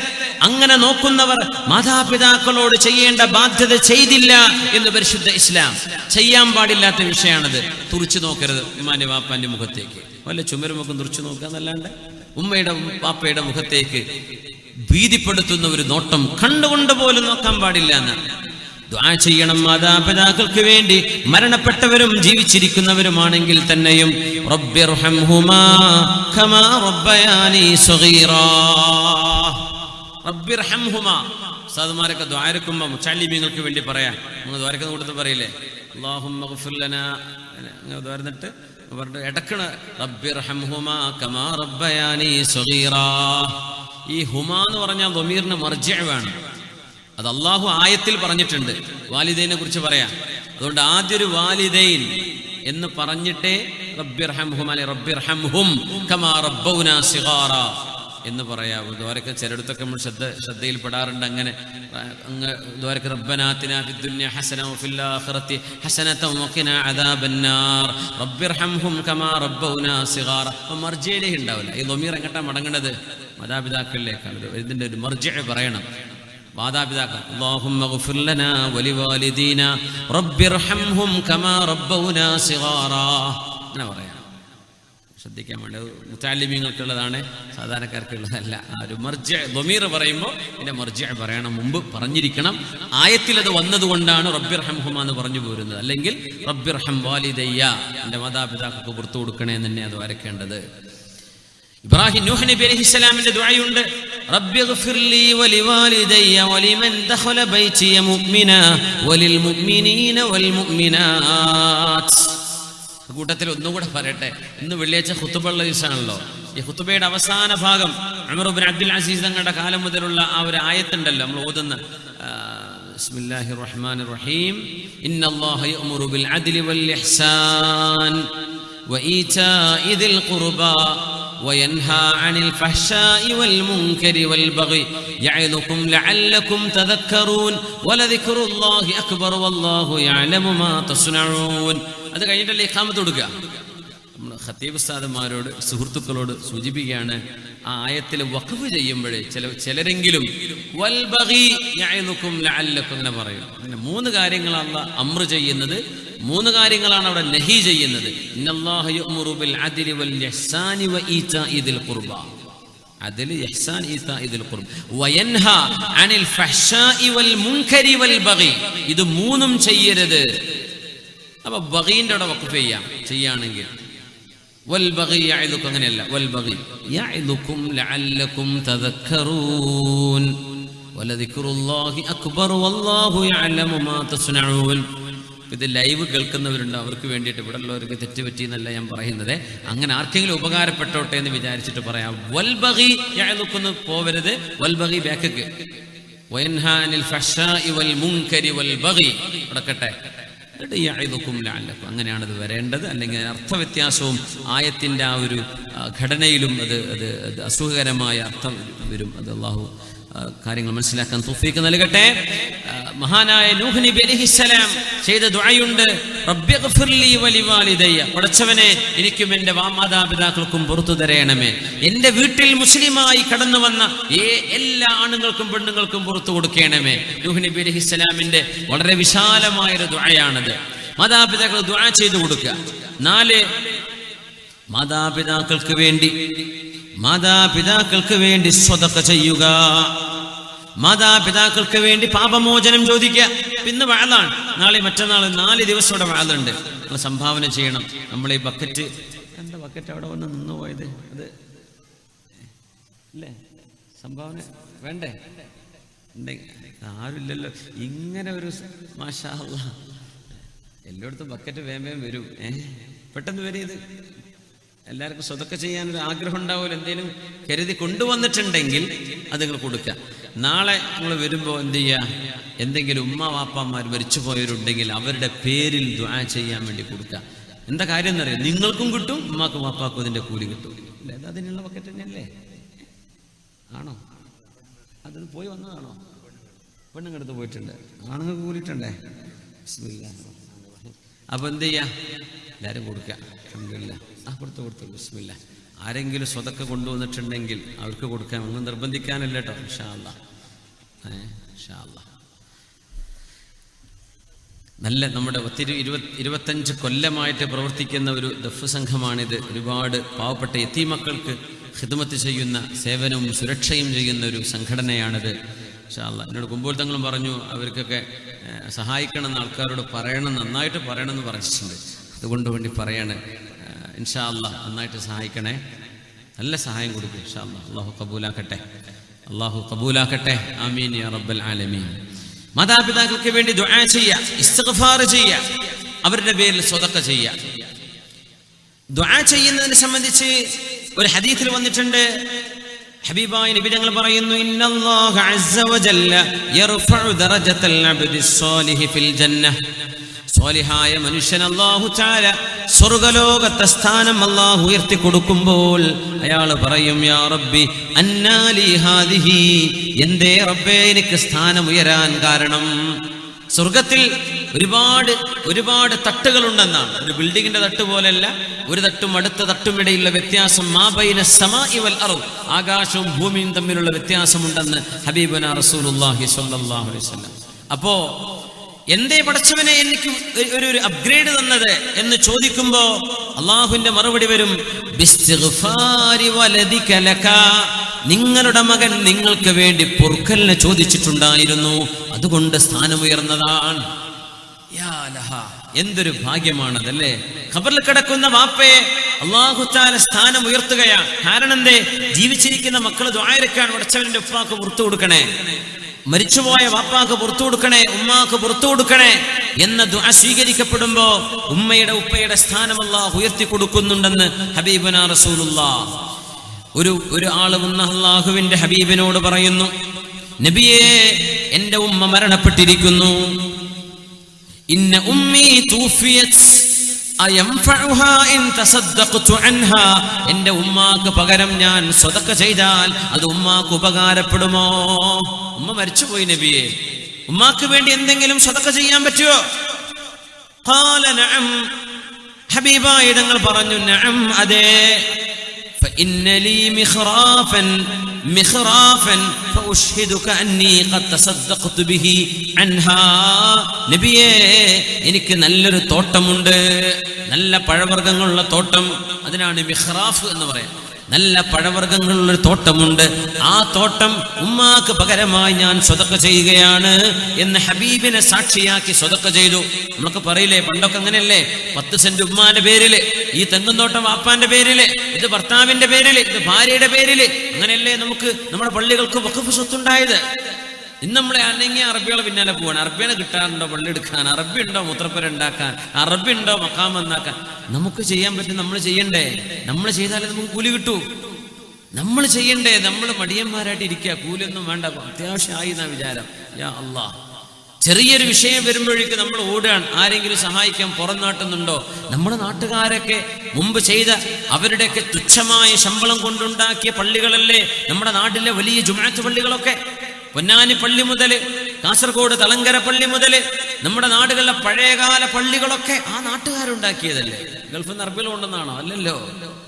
അങ്ങനെ നോക്കുന്നവർ മാതാപിതാക്കളോട് ചെയ്യേണ്ട ബാധ്യത ചെയ്തില്ല എന്ന് പരിശുദ്ധ ഇസ്ലാം. ചെയ്യാൻ പാടില്ലാത്ത വിഷയമാണത്. തുറിച്ചു നോക്കരുത് ഉമ്മാന്റെ വാപ്പാന്റെ മുഖത്തേക്ക്. വല്ല ചുമരുമൊക്കെ തുറിച്ചു നോക്കുക എന്നല്ലാണ്ട് ഉമ്മയുടെ പാപ്പയുടെ മുഖത്തേക്ക് ഭീതിപ്പെടുത്തുന്ന ഒരു നോട്ടം കണ്ടുകൊണ്ട് പോലും നോക്കാൻ പാടില്ല എന്ന് ദുആ ചെയ്യണം. മാതാപിതാക്കൾക്ക് വേണ്ടി മരണപ്പെട്ടവരും ജീവിച്ചിരിക്കുന്നവരുമാണെങ്കിൽ തന്നെയും റബ്ബിർഹംഹുമാ കമാ റബ്ബയാനി സഗീറാ. റബ്ബിർഹംഹുമാ. ഉസ്താദുമാരൊക്കെ ദ്വാരക്കുമ്പോൾ മുച്ചാലിമീങ്ങൾക്ക് വേണ്ടി പറയാം. നിങ്ങൾ ദ്വാരക്കുന്ന കൂട്ടത്തിൽ പറയില്ലേ, അല്ലാഹുമ്മ ഗ്ഫിർ ലനാ, അങ്ങനെ ദ്വാരന്നിട്ട് ഇടക്കണ റബ്ബിർഹംഹുമാ കമാ റബ്ബയാനി സഗീറാ. ഈ ഹുമാ എന്ന് പറഞ്ഞാൽ ദമീറിന് മർജിഅ വേണം. അത് അള്ളാഹു ആയത്തിൽ പറഞ്ഞിട്ടുണ്ട്. വാലിദൈനെ കുറിച്ച് പറയാം. അതുകൊണ്ട് ആദ്യം ഒരു വാലിദൈൻ എന്ന് പറഞ്ഞിട്ടേ റബ്ബിർഹംഹുമാ അല്ലെ റബ്ബിർഹംഹും കമാ റബ്ബൗനാ സിഗാറ എന്ന് പറയാവൂ. ദ്വാരക്ക് ചിലയിടത്തൊക്കെ നമ്മൾ ശ്രദ്ധയിൽപ്പെടാറുണ്ട്. അങ്ങനെ ദ്വാരക്ക് റബ്ബനാ ആതിനാ ഫിദ്ദുനിയ ഹസന വഫിൽ ആഖിറതി ഹസനതൻ വഖിനാ അദാബന്നാർ റബ്ബിർഹംഹും കമാ റബ്ബൗനാ സിഗാറ. മർജിഅയിലേക്ക് ഉണ്ടാവില്ല. ഈ ദമീർ എങ്ങട്ടാ മടങ്ങേണ്ടത്? മാതാപിതാക്കളിലേക്കാണ്. ഇതിന്റെ ഒരു മർജിഅ പറയണം. മാതാപിതാക്കൾ അല്ലാഹുമ്മ ഗ്ഫിർ ലനാ വലിവാലിദീനാ റബ്ബിർഹംഹും കമാ റബ്ബൗനാ സിഗാറാ അങ്ങനെ പറയാം. ശ്രദ്ധിക്കാൻ വേണ്ടി മുതഅല്ലിമീങ്ങൾക്കുള്ളതാണ്, സാധാരണക്കാർക്കുള്ളതല്ല. ആ ഒരു മർജിഅ ദമീർ പറയുമ്പോൾ ഇതിന്റെ മർജിഅ പറയണം. മുമ്പ് പറഞ്ഞിരിക്കണം. ആയത്തിൽ അത് വന്നതുകൊണ്ടാണ് റബ്ബിർഹംഹുമാ എന്ന് പറഞ്ഞു പോരുന്നത്. അല്ലെങ്കിൽ റബ്ബിർഹം വാലിദയ്യ, എൻ്റെ മാതാപിതാക്കൾക്ക് പുറത്തു കൊടുക്കണേ എന്ന് തന്നെ അത് വരയ്ക്കേണ്ടത്. ഇബ്രാഹിം നൂഹ് നബി അലൈഹിസ്സലാമിന്റെ ദുആയുണ്ട്. റബ്ബിഗ്ഫിർലി വലിവാലിദയ്യ വലിമൻ ദഖല ബൈതിയ മുഅ്മിനാ വലിൽ മുഅ്മിനീന വൽ മുഅ്മിനാത്ത്. കൂട്ടത്തിൽ ഒന്നുകൂടെ പറയട്ടെ. ഇന്ന് വെള്ളിയാഴ്ച ഖുതുബയുള്ള ദിവസമാണല്ലോ. ഈ ഖുതുബയുടെ അവസാന ഭാഗം ഉമർ ഇബ്നു അബ്ദുൽ അസീസ് തങ്ങളുടെ കാലം മുതലുള്ള ആ ഒരു ആയത്തുണ്ടല്ലോ നമ്മൾ ഓതുന്ന ബിസ്മില്ലാഹിർ റഹ്മാനിർ റഹീം ഇന്നല്ലാഹ യഅ്മുറു ബിൽ അദ്ലി വൽ ഇഹ്സാൻ വഈതാഇ ദിൽ ഖുർബാ وينهى عن الفحشاء والمنكر والبغي يعظكم لعلكم تذكرون ولذكر الله أكبر والله يعلم ما تصنعون. അത് കഴിഞ്ഞിട്ടല്ലേ ഇഖാമത്ത് കൊടുക്കുക. നമ്മൾ ഖത്തീബ് ഉസ്താദുമാരോട് സുഹൃത്തുക്കളോട് സൂചിപ്പിക്കുകയാണ്, ആ ആയത്തിൽ വഖഫ് ചെയ്യുമ്പോഴേ ചിലരെങ്കിലും വൽ ബഗി യഅ്ലുക്കും ലഅല്ലക്കും അങ്ങനെ പറയും. അങ്ങനെ മൂന്ന് കാര്യങ്ങളാണ് അംർ ചെയ്യുന്നത്, മൂന്ന് കാര്യങ്ങളാണ് അവിടെ നഹി ചെയ്യുന്നത്. ഇന്നല്ലാഹ യഅ്മുറു ബിൽ അദ്ലി വൽ ഇഹ്സാനി വഈതാഇ ദിൽ ഖുർബ. അദ്ൽ, ഇഹ്സാൻ, ഈതാഇ ദിൽ ഖുർബ. വയൻഹാ അനിൽ ഫഹ്ശാഇ വൽ മുൻകരി വൽ ബഗി. ഇത് മൂന്നും ചെയ്യരുത്. അപ്പൊ ബഗീന്റെ അവിടെ വഖഫ് ചെയ്യാണെങ്കിൽ വൽ ബഗി യഅ്ലുക്കും അങ്ങനെയല്ല. വൽ ബഗി യഅ്ലുക്കും ലഅല്ലക്കും തദക്കറൂൻ വലദിക്റുല്ലാഹി അക്ബർ വല്ലാഹു യഅലമു മാ തസ്നഊൻ. ഇത് ലൈവ് കേൾക്കുന്നവരുണ്ട്, അവർക്ക് വേണ്ടിയിട്ട്. ഇവിടെ ഉള്ളവർക്ക് തെറ്റുപറ്റി എന്നല്ല ഞാൻ പറയുന്നത്. അങ്ങനെ ആർക്കെങ്കിലും ഉപകാരപ്പെട്ടോട്ടെ എന്ന് വിചാരിച്ചിട്ട് പറയാം. വൽ ബഗി യഅ്ലുക്കും പോവരുത്. വൽ ബഗി ബാക്കക്ക് വയൻഹാ അനിൽ ഫഹ്ശാഇ വൽ മുൻകരി വൽ ബഗി അടക്കട്ടെ. അങ്ങനെയാണത് വരേണ്ടത്. അല്ലെങ്കിൽ അർത്ഥവ്യത്യാസവും ആയത്തിന്റെ ആ ഒരു ഘടനയിലും അത് അസുഖകരമായ അർത്ഥം വരും. അത് അല്ലാഹു കാര്യങ്ങൾ മനസ്സിലാക്കാൻ തൗഫീഖ് നൽകട്ടെ. മഹാനായ നൂഹ് നബി അലൈഹിസ്സലാം ചെയ്ത ദുആയുണ്ട്. റബ്ബിഗ്ഫിർലി വലിവാലിദയ്യ. പടച്ചവനെ, എനിക്കും എൻ്റെ മാതാപിതാക്കൾക്കും പുറത്തു തരയണമേ. എൻ്റെ വീട്ടിൽ മുസ്ലിമായി കടന്നു വന്ന എല്ലാ ആണുങ്ങൾക്കും പെണ്ണുങ്ങൾക്കും പുറത്തു കൊടുക്കണമേ. നൂഹ് നബി അലൈഹിസ്സലാമിന്റെ വളരെ വിശാലമായൊരു ദുആയാണത്. മാതാപിതാക്കൾ ദുആ ചെയ്തു കൊടുക്കുക. 4 മാതാപിതാക്കൾക്ക് വേണ്ടി സ്വതക്ക ചെയ്യുക. മാതാപിതാക്കൾക്ക് വേണ്ടി പാപമോചനം ചോദിക്കുക. പിന്നെ വഅലാണ്, നാളെ മറ്റന്നാൾ 4 ദിവസം ഇവിടെ വഅലുണ്ട്. നമ്മൾ സംഭാവന ചെയ്യണം. നമ്മൾ ഈ ബക്കറ്റ്, എന്താ ബക്കറ്റ് അവിടെ വന്ന് നിന്ന് പോയത്? അത് അല്ലേ സംഭാവന വേണ്ടേ? ആരുമില്ലല്ലോ. ഇങ്ങനെ ഒരു മാഷാ അല്ലാഹ് എല്ലായിടത്തും ബക്കറ്റ് വേഗം വരും. പെട്ടെന്ന് വരും. ഇത് എല്ലാവർക്കും സ്വതക്ക ചെയ്യാനൊരു ആഗ്രഹം ഉണ്ടാവുമല്ലോ. എന്തെങ്കിലും കരുതി കൊണ്ടുവന്നിട്ടുണ്ടെങ്കിൽ അത് നിങ്ങൾ കൊടുക്കുക. നാളെ നിങ്ങൾ വരുമ്പോൾ എന്ത് ചെയ്യുക, എന്തെങ്കിലും ഉമ്മ വാപ്പമാർ മരിച്ചു പോയവരുണ്ടെങ്കിൽ അവരുടെ പേരിൽ ദുആ ചെയ്യാൻ വേണ്ടി കൊടുക്കുക. എന്താ കാര്യം എന്നറിയാം, നിങ്ങൾക്കും കിട്ടും, ഉമ്മാക്കും വാപ്പാക്കും അതിൻ്റെ കൂലി കിട്ടും. അല്ലേ, അത് അതിനുള്ള ബക്കറ്റ് തന്നെയല്ലേ? ആണോ? അതിന് പോയി വന്നതാണോ? പെണ്ണുങ്ങടുത്ത് പോയിട്ടുണ്ട്, ആണുങ്ങൾക്ക് കൂലിയിട്ടുണ്ടേ. ബിസ്മില്ലാഹ്. അപ്പോൾ എന്ത് ചെയ്യുക, എല്ലാവരും കൊടുക്കുക. അൽഹംദുലില്ലാഹ്. കൊടുത്തു ബിസ്മില്ലാഹ്. ആരെങ്കിലും സ്വതക്ക കൊണ്ടുവന്നിട്ടുണ്ടെങ്കിൽ അവർക്ക് കൊടുക്കാൻ, ഒന്നും നിർബന്ധിക്കാനല്ല കേട്ടോ. ഇൻഷാ അല്ലാഹ്, ഇൻഷാ അല്ലാഹ്. നല്ല നമ്മുടെ 25 കൊല്ലമായിട്ട് പ്രവർത്തിക്കുന്ന ഒരു ദഫ് സംഘമാണിത്. ഒരുപാട് പാവപ്പെട്ട യതീമക്കൾക്ക് ഖിദ്മത്ത് ചെയ്യുന്ന, സേവനവും സുരക്ഷയും ചെയ്യുന്ന ഒരു സംഘടനയാണിത്. ഇൻഷാ അല്ലാഹ്. എന്നോട് കുമ്പോൾ തങ്ങളും പറഞ്ഞു അവർക്കൊക്കെ സഹായിക്കണമെന്ന് ആൾക്കാരോട് പറയണം, നന്നായിട്ട് പറയണമെന്ന് പറഞ്ഞിട്ടുണ്ട്. അതുകൊണ്ട് വേണ്ടി പറയാണ്. ഇൻഷാ അല്ലാഹ് നന്നായിട്ട് സഹായിക്കണേ, നല്ല സഹായം കൊടുക്കും ഇൻഷാ അല്ലാഹ്. അല്ലാഹു കബൂലാക്കട്ടെ, അല്ലാഹു കബൂലാക്കട്ടെ. ആമീൻ യാ റബ്ബൽ ആലമീൻ. മാതാപിതാക്കൾക്ക് വേണ്ടി ദുആ ചെയ്യുക, ഇസ്തിഗ്ഫാർ ചെയ്യുക, അവരുടെ പേരിൽ സ്വതക്ക ചെയ്യുക. ദുആ ചെയ്യുന്നതിനെ സംബന്ധിച്ച് ഒരു ഹദീസിൽ വന്നിട്ടുണ്ട്. ഹബീബായ നബി തങ്ങൾ പറയുന്നു, ഇന്നല്ലാഹ അസ്സ വജല്ല യർഫഉ ദറജതൽ അബ്ദി സ്വാലിഹി ഫിൽ ജന്നഹ്. സ്വാലിഹായ മനുഷ്യൻ അല്ലാഹു തആല സ്വർഗ്ഗലോകത്തെ സ്ഥാനം അല്ലാഹു ഉയർത്തി കൊടുക്കുമ്പോൾ അയാൾ പറയും, യാ റബ്ബി അന്നാലി ഹാദിഹി, എന്തേ റബ്ബേ എനിക്ക് സ്ഥാനം ഉയരാൻ കാരണം? സ്വർഗത്തിൽ ഒരുപാട് തട്ടുകളുണ്ടെന്നാണ്. ഒരു ബിൽഡിങ്ങിന്റെ തട്ട് പോലെയല്ല, ഒരു തട്ടും അടുത്ത തട്ടുമിടയിലുള്ള വ്യത്യാസം, മാ ബൈന സമാഇ വൽ അർദ്, ആകാശവും ഭൂമിയും തമ്മിലുള്ള വ്യത്യാസമുണ്ടെന്ന് ഹബീബുനാ റസൂലുള്ളാഹി സ്വല്ലല്ലാഹു അലൈഹി വസല്ലം. അപ്പോ എന്തേ പടച്ചവനെ എനിക്ക് ഒരു അപ്ഗ്രേഡ് തന്നത് എന്ന് ചോദിക്കുമ്പോ അള്ളാഹുവിന്റെ മറുപടി വരും, ബിസ്തിഗ്ഫാരി വലദിക ലക, നിങ്ങളുടെ മകൻ നിങ്ങൾക്ക് വേണ്ടി പൊറുക്കലിനെ ചോദിച്ചിട്ടുണ്ടായിരുന്നു, അതുകൊണ്ട് സ്ഥാനമുയർന്നതാണ്. യാ ലഹ, എന്തൊരു ഭാഗ്യമാണതല്ലേ. ഖബറിൽ കിടക്കുന്ന വാപ്പയെ അല്ലാഹു തആല സ്ഥാനം ഉയർത്തുകയാണ്. കാരണം എന്തേ, ജീവിച്ചിരിക്കുന്ന മക്കൾ ദുആയിരക്കാണ്, പടച്ചവന്റെ ഉപ്പാക്ക് പുറത്തു കൊടുക്കണേ, മരിച്ചുപോയ വാപ്പാക്ക് പുറത്തു കൊടുക്കണേ, ഉമ്മാക്ക് പുറത്തു കൊടുക്കണേ എന്ന ദുആ സ്വീകരിക്കപ്പെടുമ്പോ ഉമ്മയുടെ ഉപ്പയുടെ സ്ഥാനം അല്ലാഹു ഉയർത്തി കൊടുക്കുന്നുണ്ടെന്ന് ഹബീബുനാ റസൂലുള്ളാഹ്. ഒരു ആള് വന്ന അല്ലാഹുവിന്റെ ഹബീബിനോട് പറയുന്നു, നബിയേ, എന്റെ ഉമ്മ മരണപ്പെട്ടിരിക്കുന്നു. ഇന്ന ഉമ്മി തൂഫിയത് അയംഫഉഹാ ഇൻ തസദ്ദഖ്തു അൻഹാ, എന്റെ ഉമ്മാക്ക് പകരം ഞാൻ സ്വതക്ക ചെയ്താൽ അത് ഉമ്മാക്ക് ഉപകാരപ്പെടുമോ? ഉമ്മ മരിച്ചുപോയി നബിയെ, ഉമ്മാക്ക് വേണ്ടി എന്തെങ്കിലും സ്വതക്ക ചെയ്യാൻ പറ്റുമോ? ഖാല നഅം, ഹബീബായ തങ്ങൾ പറഞ്ഞു, നഅം, അതെ. فإن لي مخرافا فأشهدك أني قد تصدقت به عنها. നബിയേ, എനിക്ക് നല്ലൊരു തോട്ടമുണ്ട്, നല്ല പഴവർഗ്ഗങ്ങളുള്ള തോട്ടം, അതിനാണ് മിഖ്റാഫ് എന്ന് പറയാം. നല്ല പഴവർഗ്ഗങ്ങളുള്ളൊരു തോട്ടമുണ്ട്, ആ തോട്ടം ഉമ്മാക്ക് പകരമായി ഞാൻ സ്വതക്ക ചെയ്യുകയാണ് എന്ന് ഹബീബിനെ സാക്ഷിയാക്കി സ്വതക്ക ചെയ്തു. നമ്മളൊക്കെ പറയില്ലേ, പണ്ടൊക്കെ അങ്ങനെയല്ലേ, 10 സെന്റ് ഉമ്മാന്റെ പേരില്, ഈ തെങ്ങുംതോട്ടം വാപ്പാന്റെ പേരില്, ഇത് ഭർത്താവിന്റെ പേരില്, ഇത് ഭാര്യയുടെ പേരില്, അങ്ങനെയല്ലേ നമുക്ക് നമ്മുടെ പള്ളികൾക്ക് വഖഫ് സ്വത്തുണ്ടായത്. ഇന്ന് നമ്മളെ അനങ്ങിയ അറബികളെ പിന്നാലെ പോവാണ്. അറബിനെ കിട്ടാറുണ്ടോ പള്ളി എടുക്കാൻ? അറബി ഉണ്ടോ മൂത്രപ്പുര ഉണ്ടാക്കാൻ? അറബി ഉണ്ടോ മക്കാം എന്നാക്കാൻ? നമുക്ക് ചെയ്യാൻ പറ്റും, നമ്മൾ ചെയ്യണ്ടേ? നമ്മൾ ചെയ്താലേ നമുക്ക് കൂലി കിട്ടൂ. നമ്മൾ ചെയ്യണ്ടേ? നമ്മൾ മടിയന്മാരായിട്ട് ഇരിക്കുക, കൂലിയൊന്നും വേണ്ട, അത്യാവശ്യമായി എന്നാ വിചാരം. യാ അല്ലാഹ്, ചെറിയൊരു വിഷയം വരുമ്പോഴേക്ക് നമ്മൾ ഓടുകയാണ്, ആരെങ്കിലും സഹായിക്കാൻ പുറം നാട്ടുന്നുണ്ടോ? നമ്മുടെ നാട്ടുകാരൊക്കെ മുമ്പ് ചെയ്ത അവരുടെയൊക്കെ തുച്ഛമായ ശമ്പളം കൊണ്ടുണ്ടാക്കിയ പള്ളികളല്ലേ നമ്മുടെ നാട്ടിലെ വലിയ ജുമുഅത്ത് പള്ളികളൊക്കെ. പൊന്നാനി പള്ളി മുതല്, കാസർഗോഡ് തളങ്കര പള്ളി മുതല്, നമ്മുടെ നാടുകളിലെ പഴയകാല പള്ളികളൊക്കെ ആ നാട്ടുകാരുണ്ടാക്കിയതല്ലേ. ഗൾഫിൽ നിന്ന് അറബികൾ കൊണ്ടെന്നാണോ? അല്ലല്ലോ.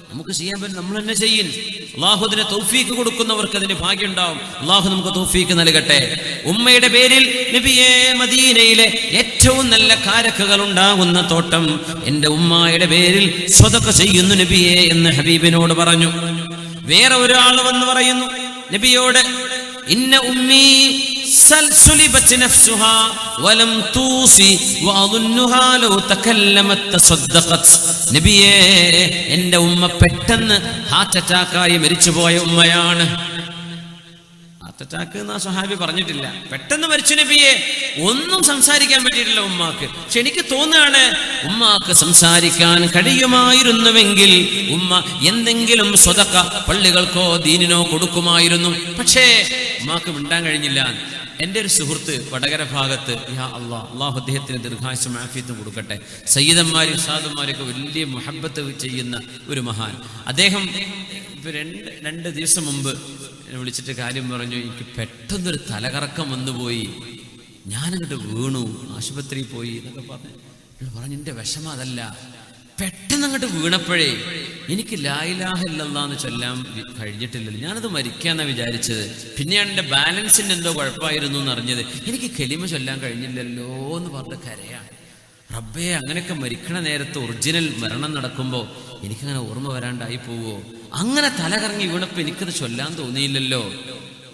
നമുക്ക് ചെയ്യാൻ പറ്റും, നമ്മൾ തന്നെ ചെയ്യും. അള്ളാഹു അതിന് തൗഫീക്ക് കൊടുക്കുന്നവർക്ക് അതിന് ഭാഗ്യം ഉണ്ടാവും. അള്ളാഹു നമുക്ക് തൗഫീക്ക് നൽകട്ടെ. ഉമ്മയുടെ പേരിൽ നബിയേ, മദീനയിലെ ഏറ്റവും നല്ല കാരക്കുകൾ ഉണ്ടാകുന്ന തോട്ടം എന്റെ ഉമ്മായുടെ പേരിൽ സ്വതക്ക ചെയ്യുന്നു നബിയേ എന്ന് ഹബീബിനോട് പറഞ്ഞു. വേറെ ഒരാൾ വന്ന് പറയുന്നു നബിയോട്, ഇന്ന ഉമ്മി സൽസുലിബത് നഫ്സുഹാ വലം തൂസി വഅദുന്നുഹാ ലൗ തകല്ലമത് തസദ്ദഖത്. നബിയേ, എൻ്റെ ഉമ്മ പെട്ടെന്ന് ഹാർട്ട് അറ്റാക്കായി മരിച്ചുപോയ ഉമ്മയാണ്. ഹാർട്ട് അറ്റാക്ക് എന്ന് ആ സ്വഹാബി പറഞ്ഞിട്ടില്ല. പെട്ടെന്ന് മരിച്ചു നബിയെ, ഒന്നും സംസാരിക്കാൻ പറ്റിയിട്ടില്ല ഉമ്മാക്ക്. പക്ഷെ എനിക്ക് തോന്നുകയാണ് ഉമ്മാക്ക് സംസാരിക്കാൻ കഴിയുമായിരുന്നുവെങ്കിൽ ഉമ്മ എന്തെങ്കിലും സ്വതക്ക പള്ളികൾക്കോ ദീനിനോ കൊടുക്കുമായിരുന്നു. പക്ഷേ ഉമ്മാക്ക് മിണ്ടാൻ കഴിഞ്ഞില്ല. എൻ്റെ ഒരു സുഹൃത്ത് വടകര ഭാഗത്ത്, അള്ളാഹു അദ്ദേഹത്തിന് ദീർഘായുസ്സും ആഫിയത്തും കൊടുക്കട്ടെ, സയ്യിദന്മാരും സാദന്മാരൊക്കെ വലിയ മുഹബ്ബത്ത് ചെയ്യുന്ന ഒരു മഹാൻ. അദ്ദേഹം ഇപ്പൊ രണ്ട് ദിവസം മുമ്പ് വിളിച്ചിട്ട് കാര്യം പറഞ്ഞു. എനിക്ക് പെട്ടെന്നൊരു തലകറക്കം വന്നുപോയി, ഞാനങ്ങോട്ട് വീണു, ആശുപത്രിയിൽ പോയി എന്നൊക്കെ പറഞ്ഞു. എൻ്റെ വിഷമം അതല്ല, പെട്ടെന്ന് അങ്ങോട്ട് വീണപ്പോഴേ എനിക്ക് ലാ ഇലാഹ ഇല്ലല്ലാഹ് എന്ന് ചൊല്ലാൻ കഴിഞ്ഞിട്ടില്ലല്ലോ, ഞാനത് മരിക്കാന്നാണ് വിചാരിച്ചത്. പിന്നെയാണ് എൻ്റെ ബാലൻസിൻ്റെ എന്തോ കുഴപ്പമായിരുന്നു എന്ന് അറിഞ്ഞത്. എനിക്ക് കലിമ ചൊല്ലാൻ കഴിഞ്ഞില്ലല്ലോ എന്ന് പറഞ്ഞ കരയാണ്. റബ്ബേ, അങ്ങനെയൊക്കെ മരിക്കണ നേരത്ത് ഒറിജിനൽ മരണം നടക്കുമ്പോൾ എനിക്കങ്ങനെ ഓർമ്മ വരാണ്ടായി പോവോ? അങ്ങനെ തലകറങ്ങി വീണപ്പോൾ എനിക്കത് ചൊല്ലാൻ തോന്നിയില്ലല്ലോ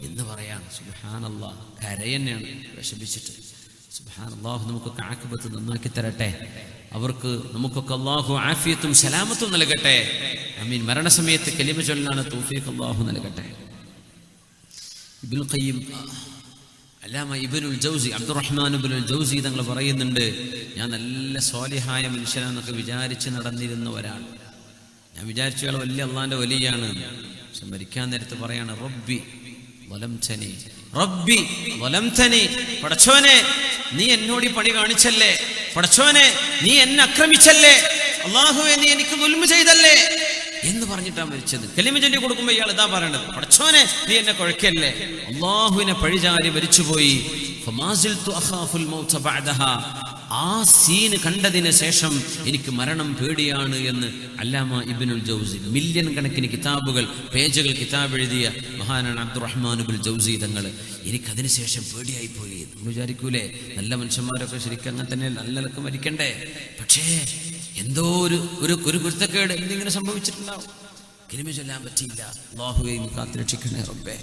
എന്ന് പറയാണ്. സുബ്ഹാനല്ലാഹ്, കരയെന്നെയാണ് വിഷമിച്ചിട്ട്. സുബ്ഹാനല്ലാഹ്, നമുക്കൊക്കെ ആഖിബത്ത് നന്നാക്കി തരട്ടെ. അവർക്ക് നമുക്കൊക്കെ അല്ലാഹു ആഫിയത്തും സലാമത്തും നൽകട്ടെ. ആമീൻ. മരണസമയത്ത് കലിമ ചൊല്ലാനുള്ള തൗഫീഖ് അല്ലാഹു നൽകട്ടെ. ഇബ്നുൽ ഖയ്യിം, അല്ലാമ ഇബ്നുൽ ജൗസി, അബ്ദുറഹ്മാൻ ഇബ്നുൽ ജൗസി തങ്ങൾ പറയുന്നുണ്ട്, ഞാൻ നല്ല സ്വാലിഹായ മനുഷ്യനാന്നൊക്കെ വിചാരിച്ച് നടന്നിരുന്ന ഒരാൾ. ഞാൻ വിചാരിച്ച ആൾ വലിയ അള്ളാന്റെ വലിയാണ്. പക്ഷെ മരിക്കാൻ നേരത്ത് പറയാണ്, റബ്ബി വലംതനി, റബ്ബി വലംതനി, പടച്ചോനെ നീ എന്നോട് പണി കാണിച്ചല്ലേ, പടച്ചോനെ നീ എന്നെ ആക്രമിച്ചല്ലേ, അല്ലാഹുവേ നീ എനിക്ക് ദുൽമ ചെയ്തല്ലേ എന്ന് പറഞ്ഞിട്ടാണ് മരിച്ചത്. കലിമ ചൊല്ലി കൊടുക്കുമ്പോൾ ഇയാൾ ഇതാ പറയണത്, പടച്ചോനെ നീ എന്നെ കുഴക്കല്ലേ. അല്ലാഹുവിനെ പഴിചാരി മരിച്ചുപോയി. ആ സീന് കണ്ടതിന് ശേഷം എനിക്ക് മരണം പേടിയാണ് എന്ന് അല്ലാമ ഇബ്നുൽ ജൗസി, മില്യൺ കണക്കിന് കിതാബുകൾ, പേജുകൾ കിതാബ് എഴുതിയ മഹാനാണ് അബ്ദുറഹ്മാൻ ഇബ്നുൽ ജൗസി തങ്ങൾ. എനിക്കതിന് ശേഷം പേടിയായി പോയി. നമ്മൾ വിചാരിക്കൂലേ, നല്ല മനുഷ്യന്മാരൊക്കെ ശരിക്കും അങ്ങനെ തന്നെ നല്ലതൊക്കെ മരിക്കണ്ടേ. പക്ഷേ എന്തോ ഒരു കുരുത്തക്കേട് എന്തെങ്കിലും സംഭവിച്ചിട്ടുണ്ടാവും. കലിമ ചൊല്ലാൻ പറ്റിയില്ല. അല്ലാഹുവേ കാത്തുരക്ഷിക്കണേ റബ്ബേ.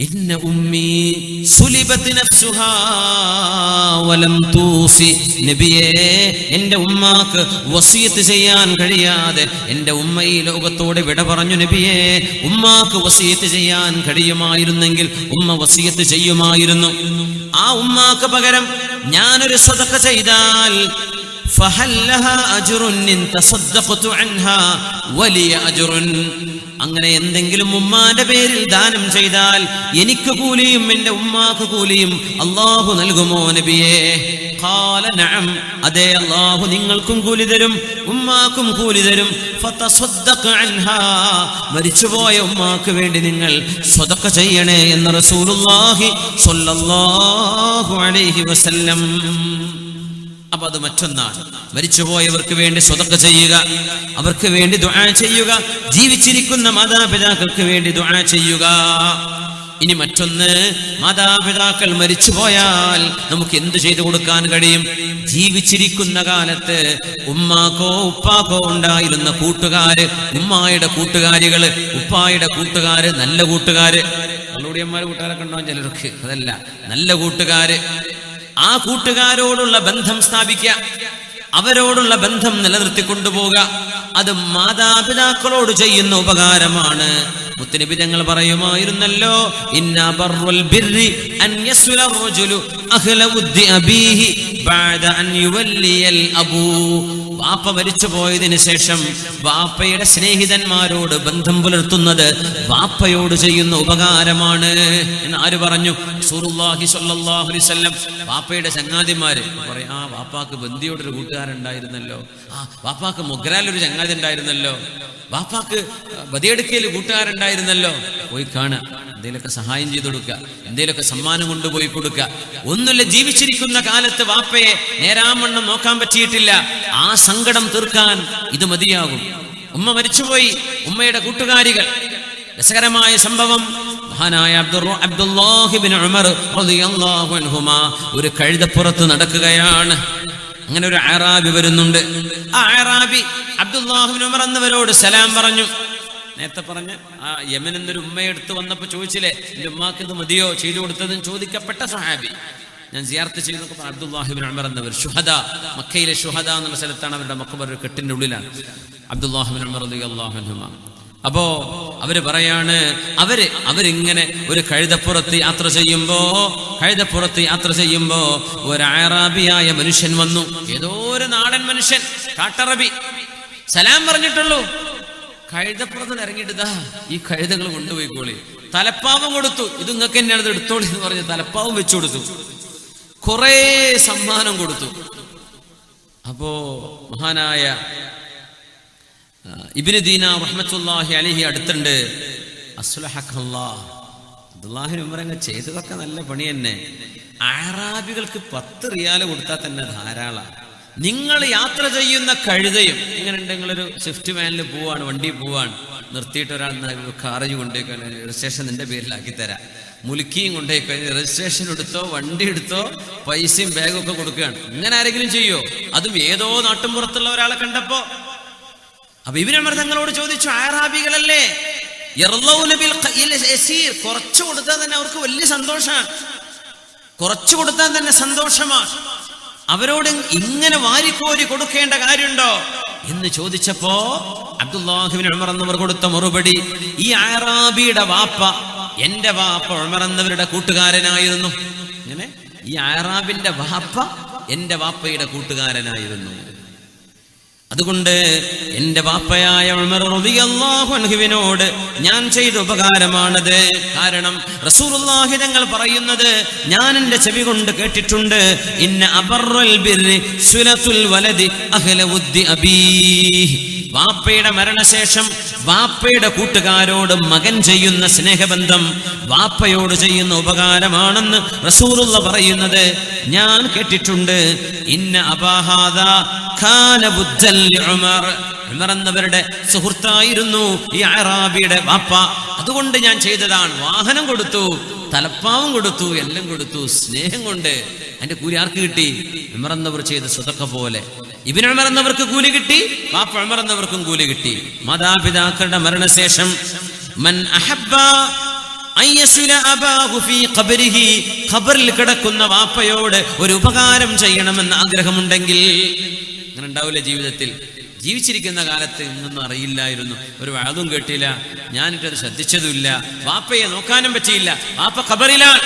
ഇന്ന ഉമ്മി സുലിബത് നഫ്സുഹാ വലം തൂസി, നബിയേ എൻ്റെ ഉമ്മാക്ക് വസിയത്ത് ചെയ്യാൻ കഴിയാതെ എൻ്റെ ഉമ്മ ഈ ലോകത്തോട് വിട പറഞ്ഞു. നബിയേ, ഉമ്മാക്ക് വസിയത്ത് ചെയ്യാൻ കഴിയുമായിരുന്നെങ്കിൽ ഉമ്മ വസിയത്ത് ചെയ്യുമായിരുന്നു. ആ ഉമ്മാക്ക് പകരം ഞാനൊരു സദഖ ചെയ്താൽ അങ്ങനെ എന്തെങ്കിലും ഉമ്മാന്റെ പേരിൽ ദാനം ചെയ്താൽ എനിക്ക് കൂലിയും എൻ്റെ ഉമ്മാക്ക് കൂലിയും അല്ലാഹു നൽകുമോ നബിയേ? ഖാല നഅം, അതെ അല്ലാഹു നിങ്ങൾക്കും കൂലി തരും ഉമ്മാക്കും കൂലി തരും. ഫതസദ്ദഖ അൻഹാ, മരിച്ചുപോയ ഉമ്മാക്ക് വേണ്ടി നിങ്ങൾ സ്വതക്ക ചെയ്യണേ എന്ന് റസൂലുള്ളാഹി സ്വല്ലല്ലാഹു അലൈഹി വസല്ലം. അപ്പൊ അത് മറ്റൊന്നാണ്, മരിച്ചുപോയവർക്ക് വേണ്ടി സ്വതക്ക ചെയ്യുക, അവർക്ക് വേണ്ടി ദുആ ചെയ്യുക, ജീവിച്ചിരിക്കുന്ന മാതാപിതാക്കൾക്ക് വേണ്ടി ദുആ ചെയ്യുക. ഇനി മറ്റൊന്ന്, മാതാപിതാക്കൾ മരിച്ചുപോയാൽ നമുക്ക് എന്ത് ചെയ്തു കൊടുക്കാൻ കഴിയും? ജീവിച്ചിരിക്കുന്ന കാലത്ത് ഉമ്മാക്കോ ഉപ്പാക്കോ ഉണ്ടായിരുന്ന കൂട്ടുകാര്, ഉമ്മായുടെ കൂട്ടുകാരികള്, ഉപ്പായുടെ കൂട്ടുകാര്, നല്ല കൂട്ടുകാര്, കള്ളുടിയന്മാര് കൂട്ടുകാരൊക്കെ ഉണ്ടാവും ചിലർക്ക്, അതല്ല നല്ല കൂട്ടുകാര്, ആ കൂട്ടുകാരോടുള്ള ബന്ധം സ്ഥാപിക്കുക, അവരോടുള്ള ബന്ധം നിലനിർത്തിക്കൊണ്ടുപോവുക. അത് മാതാപിതാക്കളോട് ചെയ്യുന്ന ഉപകാരമാണ്. മുത്തനബി തങ്ങൾ പറയുമായിരുന്നല്ലോ, ഇന്നാ ബർറുൽ ബിർരി അൻ യസ്ല റജുലു അഹ്ല ഉദ്ദി അബീഹി ബഅദ അൻ യുവല്ലിയൽ അബൂ. വാപ്പ മരിച്ചു പോയതിനു ശേഷം വാപ്പയുടെ സ്നേഹിതന്മാരോട് ബന്ധം പുലർത്തുന്നത് വാപ്പയോട് ചെയ്യുന്ന ഉപകാരമാണ് എന്ന് ആര് പറഞ്ഞു? റസൂലുള്ളാഹി സ്വല്ലല്ലാഹു അലൈഹി വസല്ലം. വാപ്പയുടെ ചങ്ങാതിമാര് പറയും, ആ വാപ്പാക്ക് ബന്ദിയോടൊരു കൂട്ടുകാരുണ്ടായിരുന്നല്ലോ, ആ വാപ്പാക്ക് മൊഗ്രാലൊരു ചങ്ങാതി ഉണ്ടായിരുന്നല്ലോ, വാപ്പാക്ക് ബദിയെടുക്കയിൽ കൂട്ടുകാരുണ്ടായിരുന്നല്ലോ. പോയി കാണുക, എന്തെങ്കിലുമൊക്കെ സഹായം ചെയ്തു കൊടുക്കുക, എന്തെങ്കിലുമൊക്കെ സമ്മാനം കൊണ്ടുപോയി കൊടുക്കുക. ഒന്നുമില്ല, ജീവിച്ചിരിക്കുന്ന കാലത്ത് വാപ്പയെ നേരാമണ്ണം നോക്കാൻ പറ്റിയിട്ടില്ല, ആ സങ്കടം തീർക്കാൻ ഇത് മതിയാകും. ഉമ്മ മരിച്ചുപോയി, ഉമ്മയുടെ കൂട്ടുകാരികൾ. രസകരമായ സംഭവം, മഹാനായ അബ്ദുല്ലാഹി ഇബ്നു ഉമർ റളിയല്ലാഹു അൻഹുമാ ഒരു കഴുതപ്പുറത്ത് നടക്കുകയാണ്. അങ്ങനെ ഒരു അറാബി വരുന്നുണ്ട്. ആ അറാബി അബ്ദുല്ലാഹി ഇബ്നു ഉമർ എന്നവരോട് സലാം പറഞ്ഞു. നേരത്തെ പറഞ്ഞ ആ യമൻ എന്നൊരു ഉമ്മയെടുത്ത് വന്നപ്പോൾ ചോദിച്ചില്ലേ, എൻ്റെ ഉമ്മാക്ക് ഇത് മതിയോ ചെയ്തു കൊടുത്തതെന്ന് ചോദിക്കപ്പെട്ട സ്വഹാബി. ഞാൻ സിയാറത്ത് ചെയ്തു. അബ്ദുല്ലാഹി ഇബ്നു ഉമർ എന്നവർ ഷുഹദ, മക്കയിലെ ഷുഹദ എന്നുള്ള സ്ഥലത്താണ് അവരുടെ മഖബർ, ഒരു കെട്ടിൻ്റെ ഉള്ളിലാണ്. അബ്ദുല്ലാഹി ഇബ്നു ഉമർ റളിയല്ലാഹു അൻഹുമാ അപ്പോ അവര് പറയാണ്, അവരിങ്ങനെ ഒരു കഴുതപ്പുറത്ത് യാത്ര ചെയ്യുമ്പോ ഒരു അറാബിയായ മനുഷ്യൻ വന്നു. ഏതോ ഒരു നാടൻ മനുഷ്യൻ, കാട്ടറബി. സലാം പറഞ്ഞിട്ടുള്ളൂ. കഴുതപ്പുറത്ത് ഇറങ്ങിയിട്ട് ഈ കഴുതകൾ കൊണ്ടുപോയിക്കോളി. തലപ്പാവും കൊടുത്തു. ഇത് നിങ്ങൾക്ക് തന്നെയാണ്, എടുത്തോളി എന്ന് പറഞ്ഞ് തലപ്പാവും വെച്ചു കൊടുത്തു. കുറെ സമ്മാനം കൊടുത്തു. അപ്പോ മഹാനായ ഇബ്നു ദീനാർ റഹ്മത്തുള്ളാഹി അലൈഹി അടുത്തുണ്ട്. അബ്ദുല്ലാഹി ഉമറങ്ങ് ചെയ്തതൊക്കെ നല്ല പണി തന്നെ. അറാബികൾക്ക് 10 റിയാല് കൊടുത്താൽ തന്നെ ധാരാളം. നിങ്ങൾ യാത്ര ചെയ്യുന്ന കഴുതയും ഇങ്ങനെ ഉണ്ടെങ്കിലൊരു സ്വിഫ്റ്റ് വാനിൽ പോവാണ്, വണ്ടി പോവാണ്, നിർത്തിയിട്ട് ഒരാൾ കാറേജ് കൊണ്ടുപോയി രജിസ്ട്രേഷൻ നിന്റെ പേരിലാക്കി തരാം, മുലുക്കിയും കൊണ്ടുപോയി കഴിഞ്ഞ് രജിസ്ട്രേഷൻ എടുത്തോ വണ്ടി എടുത്തോ പൈസയും ബാഗും ഒക്കെ കൊടുക്കുകയാണ്. ഇങ്ങനെ ആരെങ്കിലും ചെയ്യോ? അതും ഏതോ നാട്ടുമ്പുറത്തുള്ള ഒരാളെ കണ്ടപ്പോ. അപ്പൊ ഇബ്നു ഉമർ തങ്ങളോട് ചോദിച്ചു, അറാബികളല്ലേ, കുറച്ചു കൊടുത്താൽ തന്നെ അവർക്ക് വലിയ സന്തോഷമാണ്, കുറച്ചു കൊടുത്താൽ തന്നെ സന്തോഷമാണ്, അവരോട് ഇങ്ങനെ വാരിക്കോരി കൊടുക്കേണ്ട കാര്യമുണ്ടോ എന്ന് ചോദിച്ചപ്പോ അബ്ദുല്ലാഹി ഇബ്നു ഉമർ എന്നവർ കൊടുത്ത മറുപടി, ഈ അറാബിയുടെ വാപ്പ എന്റെ വാപ്പ ഉമർ എന്നവരുടെ കൂട്ടുകാരനായിരുന്നു. ഇങ്ങനെ ഈ അറാബിന്റെ വാപ്പ എന്റെ വാപ്പയുടെ കൂട്ടുകാരനായിരുന്നു. അതുകൊണ്ട് എന്റെ വാപ്പയായ ഉമർ റളിയല്ലാഹു അൻഹുവിനോട് ഞാൻ ചെയ്ത ഉപകാരമാണത്. കാരണം റസൂലുള്ളാഹി തങ്ങൾ പറയുന്നത് ഞാൻ എന്റെ ചെവി കൊണ്ട് കേട്ടിട്ടുണ്ട്, ഇന്ന അബറൽ ബിർരി സുലത്തുൽ വലദി അഹ്ല ഉദ്ദി അബീഹി. വാപ്പയുടെ മരണശേഷം വാപ്പയുടെ കൂട്ടുകാരോട് മകൻ ചെയ്യുന്ന സ്നേഹബന്ധം വാപ്പയോട് ചെയ്യുന്ന ഉപകാരമാണെന്ന് റസൂലുള്ള പറയുന്നത് ഞാൻ കേട്ടിട്ടുണ്ട്. ഇന്ന അബാഹാദാ ഖാന ബുദ്ദൽ ഉമർ. ഉമർ എന്നവരുടെ സുഹൃത്തായിരുന്നു ഈ അറാബിയുടെ വാപ്പ. അതുകൊണ്ട് ഞാൻ ചെയ്തതാണ്. വാഹനം കൊടുത്തു, തലപ്പാവും കൊടുത്തു, എല്ലാം കൊടുത്തു, സ്നേഹം കൊണ്ട്. അതിന്റെ കൂലി ആർക്ക് കിട്ടി? ഉമർ എന്നവർ ചെയ്ത സദഖ പോലെ. ഇബ്നു ഉമർ എന്നവർക്ക് കൂലി കിട്ടി, വാപ്പ ഉമർ എന്നവർക്കും കൂലി കിട്ടി. മാതാപിതാക്കളുടെ മരണശേഷം മൻ അഹബ്ബ അയ്യസുല അബാഹു ഫീ ഖബരിഹി, ഖബറിൽ കിടക്കുന്ന വാപ്പയോട് ഒരു ഉപകാരം ചെയ്യണമെന്ന് ആഗ്രഹമുണ്ടെങ്കിൽ, അങ്ങനെ ഉണ്ടാവില്ല ജീവിതത്തിൽ. ജീവിച്ചിരിക്കുന്ന കാലത്ത് ഇന്നൊന്നും അറിയില്ലായിരുന്നു, ഒരു വാദവും കേട്ടില്ല, ഞാനിട്ടത് ശ്രദ്ധിച്ചതുമില്ല, വാപ്പയെ നോക്കാനും പറ്റിയില്ല. വാപ്പ ഖബറിലാണ്.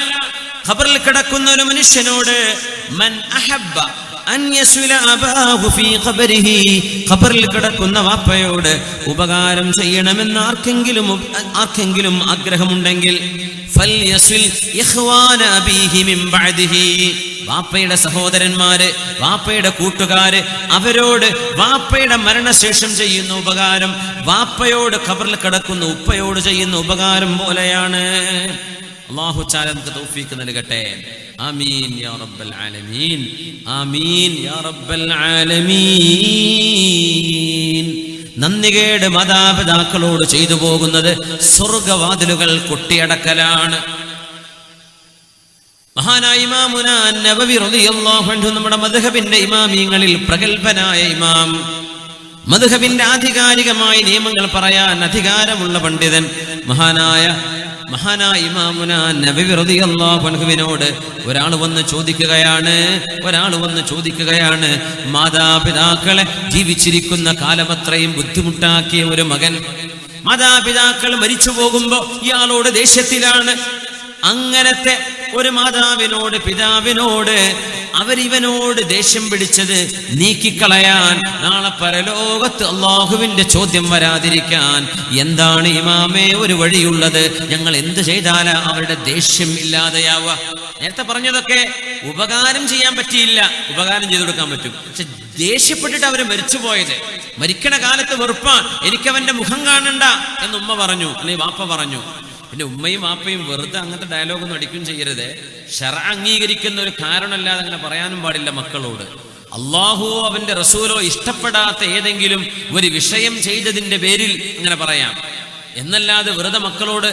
ഖബറിൽ കിടക്കുന്ന ഒരു മനുഷ്യനോട് മൻ അഹബ്ബ അൻ യസ്ല അബാഹു ഫീ ഖബരിഹി, ഖബറിൽ കിടക്കുന്ന വാപ്പയോട് ഉപകാരം ചെയ്യണമെന്ന് ആർക്കെങ്കിലും ആഗ്രഹമുണ്ടെങ്കിൽ ഫൽയസ്ൽ ഇഖ്വാന അബീഹി മിൻ ബഅദിഹി, വാപ്പയുടെ സഹോദരന്മാര്, വാപ്പയുടെ കൂട്ടുകാര്, അവരോട് വാപ്പയുടെ മരണശേഷം ചെയ്യുന്ന ഉപകാരം വാപ്പയോട് ഖബറിൽ കിടക്കുന്ന ഉപ്പയോട് ചെയ്യുന്ന ഉപകാരം പോലെയാണ്. അല്ലാഹു തആല നമുക്ക് തൗഫീഖ് നൽകട്ടെ. ആമീൻ യാ റബ്ബൽ ആലമീൻ, ആമീൻ യാ റബ്ബൽ ആലമീൻ. നന്ദികേട് മാതാപിതാക്കളോട് ചെയ്തു പോകുന്നത് സ്വർഗവാതിലുകൾ കൊട്ടിയടക്കലാണ്. മഹാനായ ഇമാമുന നബവി റളിയല്ലാഹു അൻഹു, നമ്മുടെ മദ്ഹബിന്റെ ഇമാമിങ്ങളിൽ പ്രഗൽഭനായ ഇമാം, മദ്ഹബിന്റെ ആധികാരികമായ നിയമങ്ങൾ പറയാൻ അധികാരമുള്ള പണ്ഡിതൻ, മഹാനായ ഇമാമുന നബവി റളിയല്ലാഹു അൻഹുവിനോട് ഒരാൾ വന്ന് ചോദിക്കുകയാണ്, മാതാപിതാക്കളെ ജീവിച്ചിരിക്കുന്ന കാലമത്രയും ബുദ്ധിമുട്ടാക്കിയ ഒരു മകൻ മാതാപിതാക്കൾ മരിച്ചു പോകുമ്പോ ഇയാളോട് ദേഷ്യത്തിലാണ്. അങ്ങനത്തെ ഒരു മാതാവിനോട്, പിതാവിനോട് അവരിവനോട് ദേഷ്യം പിടിച്ചത് നീക്കിക്കളയാൻ, നാളെ പരലോകത്ത് അള്ളാഹുവിന്റെ ചോദ്യം വരാതിരിക്കാൻ എന്താണ് ഇമാമേ ഒരു വഴിയുള്ളത്? ഞങ്ങൾ എന്ത് ചെയ്താലാ അവരുടെ ദേഷ്യം ഇല്ലാതെയാവുക? നേരത്തെ പറഞ്ഞതൊക്കെ ഉപകാരം ചെയ്യാൻ പറ്റിയില്ല, ഉപകാരം ചെയ്തു കൊടുക്കാൻ പറ്റും. പക്ഷെ ദേഷ്യപ്പെട്ടിട്ട് അവര് മരിച്ചുപോയത്, മരിക്കണ കാലത്ത് വെറുപ്പാൻ, എനിക്കവന്റെ മുഖം കാണണ്ട എന്ന് ഉമ്മ പറഞ്ഞു, അല്ലെങ്കിൽ വാപ്പ പറഞ്ഞു. പിന്നെ ഉമ്മയും വാപ്പയും വെറുതെ അങ്ങനത്തെ ഡയലോഗൊന്നും അടിക്കും ചെയ്യരുത്. ശർഅ അംഗീകരിക്കുന്ന ഒരു കാരണമല്ലാതെ അങ്ങനെ പറയാനും പാടില്ല മക്കളോട്. അള്ളാഹുവോ അവന്റെ റസൂലോ ഇഷ്ടപ്പെടാത്ത ഏതെങ്കിലും ഒരു വിഷയം ചെയ്തതിന്റെ പേരിൽ അങ്ങനെ പറയാം എന്നല്ലാതെ വെറുതെ മക്കളോട്,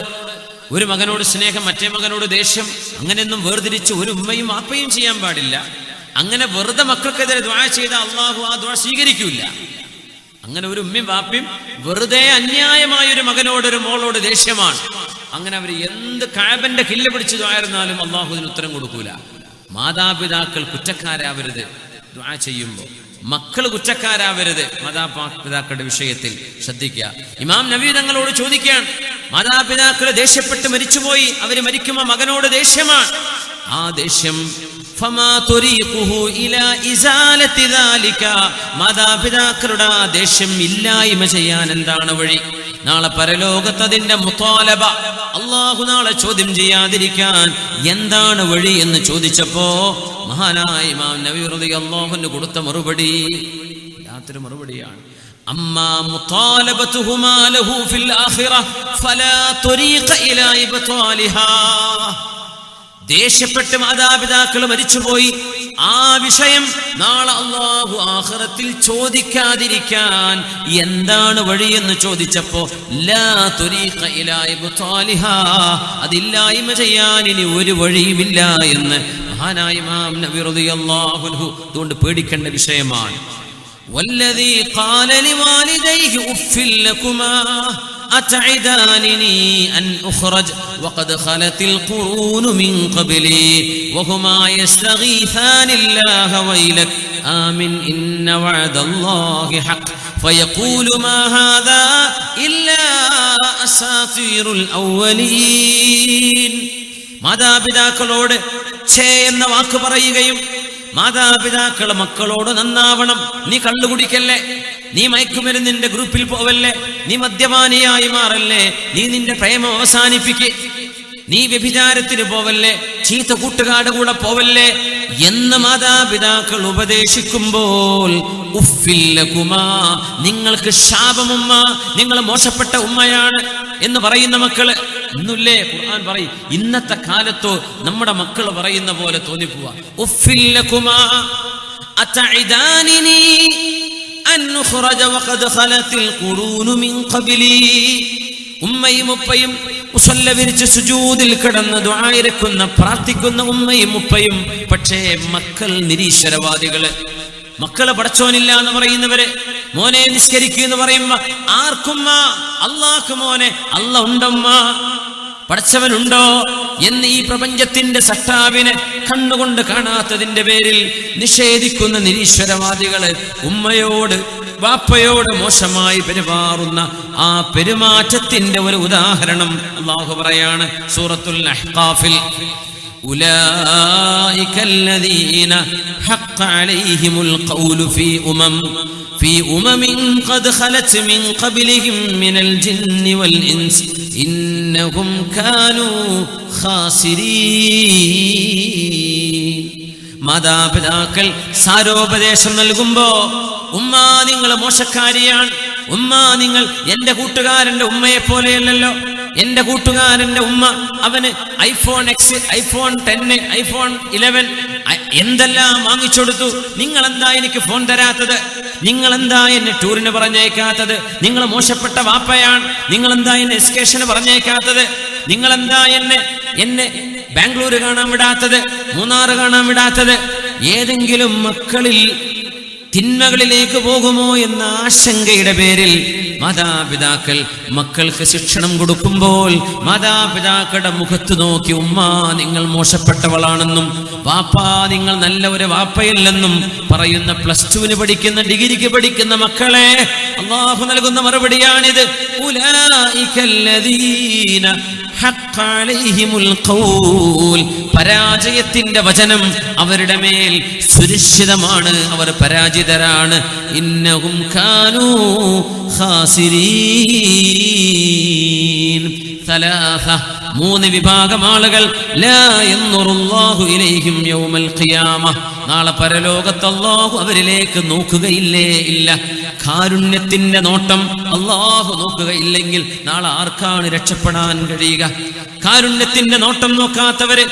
ഒരു മകനോട് സ്നേഹം മറ്റേ മകനോട് ദേഷ്യം, അങ്ങനെയൊന്നും വേർതിരിച്ച് ഒരു ഉമ്മയും വാപ്പയും ചെയ്യാൻ പാടില്ല. അങ്ങനെ വെറുതെ മക്കൾക്കെതിരെ ദുആ ചെയ്ത അള്ളാഹു ആ ദുആ സ്വീകരിക്കൂല. അങ്ങനെ ഒരു ഉമ്മയും വാപ്പയും വെറുതെ അന്യായമായ ഒരു മകനോട്, ഒരു മോളോട് ദേഷ്യമാണ്, അങ്ങനെ അവർ എന്ത് കഅബന്റെ കില്ല പിടിച്ചു ദുആയിരുന്നാലും അള്ളാഹു അതിന് ഉത്തരം കൊടുക്കൂല. മാതാപിതാക്കൾ കുറ്റക്കാരാവരുത് ദുആ ചെയ്യുമ്പോൾ. മക്കൾ കുറ്റക്കാരാവരുത് മാതാപിതാക്കളുടെ വിഷയത്തിൽ ശ്രദ്ധിക്കുക. ഇമാം നബി തങ്ങളോട് ചോദിക്കുകയാണ്, മാതാപിതാക്കൾ ദേഷ്യപ്പെട്ട് മരിച്ചുപോയി, അവര് മരിക്കുമ്പോൾ മകനോട് ദേഷ്യമാണ്. ആ ദേഷ്യം മാതാപിതാക്കളുടെ ആ ദേഷ്യം ഇല്ലായ്മ ചെയ്യാൻ എന്താണ് വഴി? നാളെ പരലോകത്ത് അതിന്റെ മുത്താലബ അള്ളാഹു നാളെ ചോദ്യം ചെയ്യാതിരിക്കാൻ എന്താണ് വഴി എന്ന് ചോദിച്ചപ്പോ മഹാനായ ഇമാം നബി റളിയല്ലാഹു അൻഹു കൊടുത്ത മറുപടി യാതൊരു മറുപടിയാണ്. അമ്മാ മുത്താലബതുഹുമാ ലഹു ഫിൽ ആഖിറ ഫലാ തുരീഖ ഇലാ ഇബ്താലിഹാ. ദേഷ്യപ്പെട്ട് മാതാപിതാക്കൾ മരിച്ചുപോയി, ആ വിഷയം നാളെ അല്ലാഹു ആഖിറത്തിൽ ചോദിക്കാതിരിക്കാൻ എന്താണ് വഴിയെന്ന് ചോദിച്ചപ്പോ ലാ തുരീഖ ഇലാ ഇബ്താലിഹാ, അതില്ലായ്മ ചെയ്യാൻ ഇനി ഒരു വഴിയുമില്ല എന്ന് മഹാനായ ഇമാം നബി റളിയല്ലാഹു അൻഹു അതുകൊണ്ട് പേടിക്കേണ്ട വിഷയമാണ്. വല്ലദീ ഖാല ലിവാലിദൈഹി ഉഫ്ഫിൽ ലകുമാ أتعدانني أن أخرج وقد خلت القرون من قبلي وهما يستغيثان الله ويلك آمن إن وعد الله حق فيقول ما هذا إلا أساطير الأولين. മാതാപിതാക്കളോട് ഛേ എന്ന വാക്ക് പറയുകയും മാതാപിതാക്കൾ മക്കളോട് നന്നാവണം, നീ കള്ളുകുടിക്കല്ലേ, നീ മയക്കുമരുന്നിന്റെ ഗ്രൂപ്പിൽ പോവല്ലേ, നീ മദ്യപാനിയായി മാറല്ലേ, നീ നിന്റെ പ്രേമം അവസാനിപ്പിക്ക്, നീ വ്യഭിചാരത്തിന് പോവല്ലേ, ചീത്ത കൂട്ടുകാരുടെ കൂടെ പോവല്ലേ എന്ന് മാതാപിതാക്കൾ ഉപദേശിക്കുമ്പോൾ ഉഫ്ഫിൽ ലകുമാ, നിങ്ങൾക്ക് ശാപമുമ്മ, നിങ്ങൾ മോശപ്പെട്ട ഉമ്മയാണ് എന്ന് പറയുന്ന മക്കള് ഇന്നില്ലേ? ഖുർആൻ പറയും ഇന്നത്തെ കാലത്തോ നമ്മുടെ മക്കൾ പറയുന്ന പോലെ തോന്നിപ്പോവാ. ഉഫ്ഫിൽ ലകുമാ അതഇദാനിനി അൻ ഖുറജ വഖദ് ഖലത്തിൽ ഖുറൂനു മിൻ ഖബ്ലി. ഉമ്മയും ഉപ്പയും മുസല്ല വിരിച്ച് സുജൂദിൽ കിടന്ന് ദുആ ഇരക്കുന്ന പ്രാർത്ഥിക്കുന്ന ഉമ്മയും ഉപ്പയും, പക്ഷേ മക്കൾ നിരീശ്വരവാദികള്, മക്കള് പടച്ചോനില്ല എന്ന് പറയുന്നവര്, മോനെ നിസ്കരിക്കുക എന്ന് പറയുമ്പോ ആർക്കുമ്മ? അള്ളാഹ്ക്ക് മോനെ, അല്ല ഉണ്ടമ്മ, പടച്ചവനുണ്ടോ എന്ന് ഈ പ്രപഞ്ചത്തിന്റെ സട്ടാവിനെ കണ്ണുകൊണ്ട് കാണാത്തതിന്റെ പേരിൽ നിഷേധിക്കുന്ന നിരീശ്വരവാദികള് ഉമ്മയോട് വാപ്പയോട് മോശമായി പെരുമാറുന്ന ആ പെരുമാറ്റത്തിന്റെ ഒരു ഉദാഹരണം അല്ലാഹു പറയാണ് സൂറത്തുൽ അഹ്ഖാഫിൽ. ഉലൈക الذين حق عليهم القول في قد خلت من قبلهم من الجن والإنس إنهم كانوا خاسرين. മാതാപിതാക്കൾ സാരോപദേശം നൽകുമ്പോ ഉമ്മ നിങ്ങൾ മോശക്കാരിയാണ്, ഉമ്മ നിങ്ങൾ എന്റെ കൂട്ടുകാരന്റെ ഉമ്മയെ പോലെയല്ലല്ലോ, എന്റെ കൂട്ടുകാരന്റെ ഉമ്മ അവന് ഐഫോൺ എക്സ്, ഐഫോൺ 10, ഐഫോൺ 11 എന്തെല്ലാം വാങ്ങിച്ചെടുത്തു, നിങ്ങളെന്താ എനിക്ക് ഫോൺ തരാത്തത്, നിങ്ങളെന്താ എന്നെ ടൂറിന് പറഞ്ഞേക്കാത്തത്, നിങ്ങൾ മോശപ്പെട്ട വാപ്പയാണ്, നിങ്ങളെന്താ എന്നെ എസ്കേഷന് പറഞ്ഞേക്കാത്തത്, നിങ്ങളെന്താ എന്നെ ബാംഗ്ലൂർ കാണാൻ വിടാത്തത്, മൂന്നാർ കാണാൻ വിടാത്തത്. ഏതെങ്കിലും മക്കളിൽ തിന്മകളിലേക്ക് പോകുമോ എന്ന ആശങ്കയുടെ പേരിൽ മാതാപിതാക്കൾ മക്കൾക്ക് ശിക്ഷണം കൊടുക്കുമ്പോൾ മാതാപിതാക്കളുടെ മുഖത്ത് നോക്കി ഉമ്മ നിങ്ങൾ മോശപ്പെട്ടവളാണെന്നും വാപ്പാ നിങ്ങൾ നല്ല ഒരു വാപ്പയല്ലെന്നും പറയുന്ന +2 പഠിക്കുന്ന, ഡിഗ്രിക്ക് പഠിക്കുന്ന മക്കളെ അല്ലാഹു നൽകുന്ന മറുപടിയാണിത്. ഉലൈകല്ലദീന ഹഖ്ഖ അലൈഹിമുൽ ഖൗൽ, പരാജയത്തിന്റെ വചനം അവരുടെ മേൽ സുരക്ഷിതമാണ്, അവർ പരാജിതരാണ്. ഇന്നഹും കാനൂ ഖാസിരീൻ. 3 വിഭാഗം ആളുകൾ ലാ യൻദുറുല്ലാഹു ഇലൈഹിം യൗമൽ ഖിയാമ, നാളെ പരലോകത്ത് അല്ലാഹു അവരിലേക്ക് നോക്കുകയില്ലേ ഇല്ല. കാരുണ്യത്തിന്റെ നോട്ടം അല്ലാഹു നോക്കുകയില്ലെങ്കിൽ നാളെ ആർക്കാണ് രക്ഷപ്പെടാൻ കഴിയുക? കാരുണ്യത്തിന്റെ നോട്ടം നോക്കാത്തവര്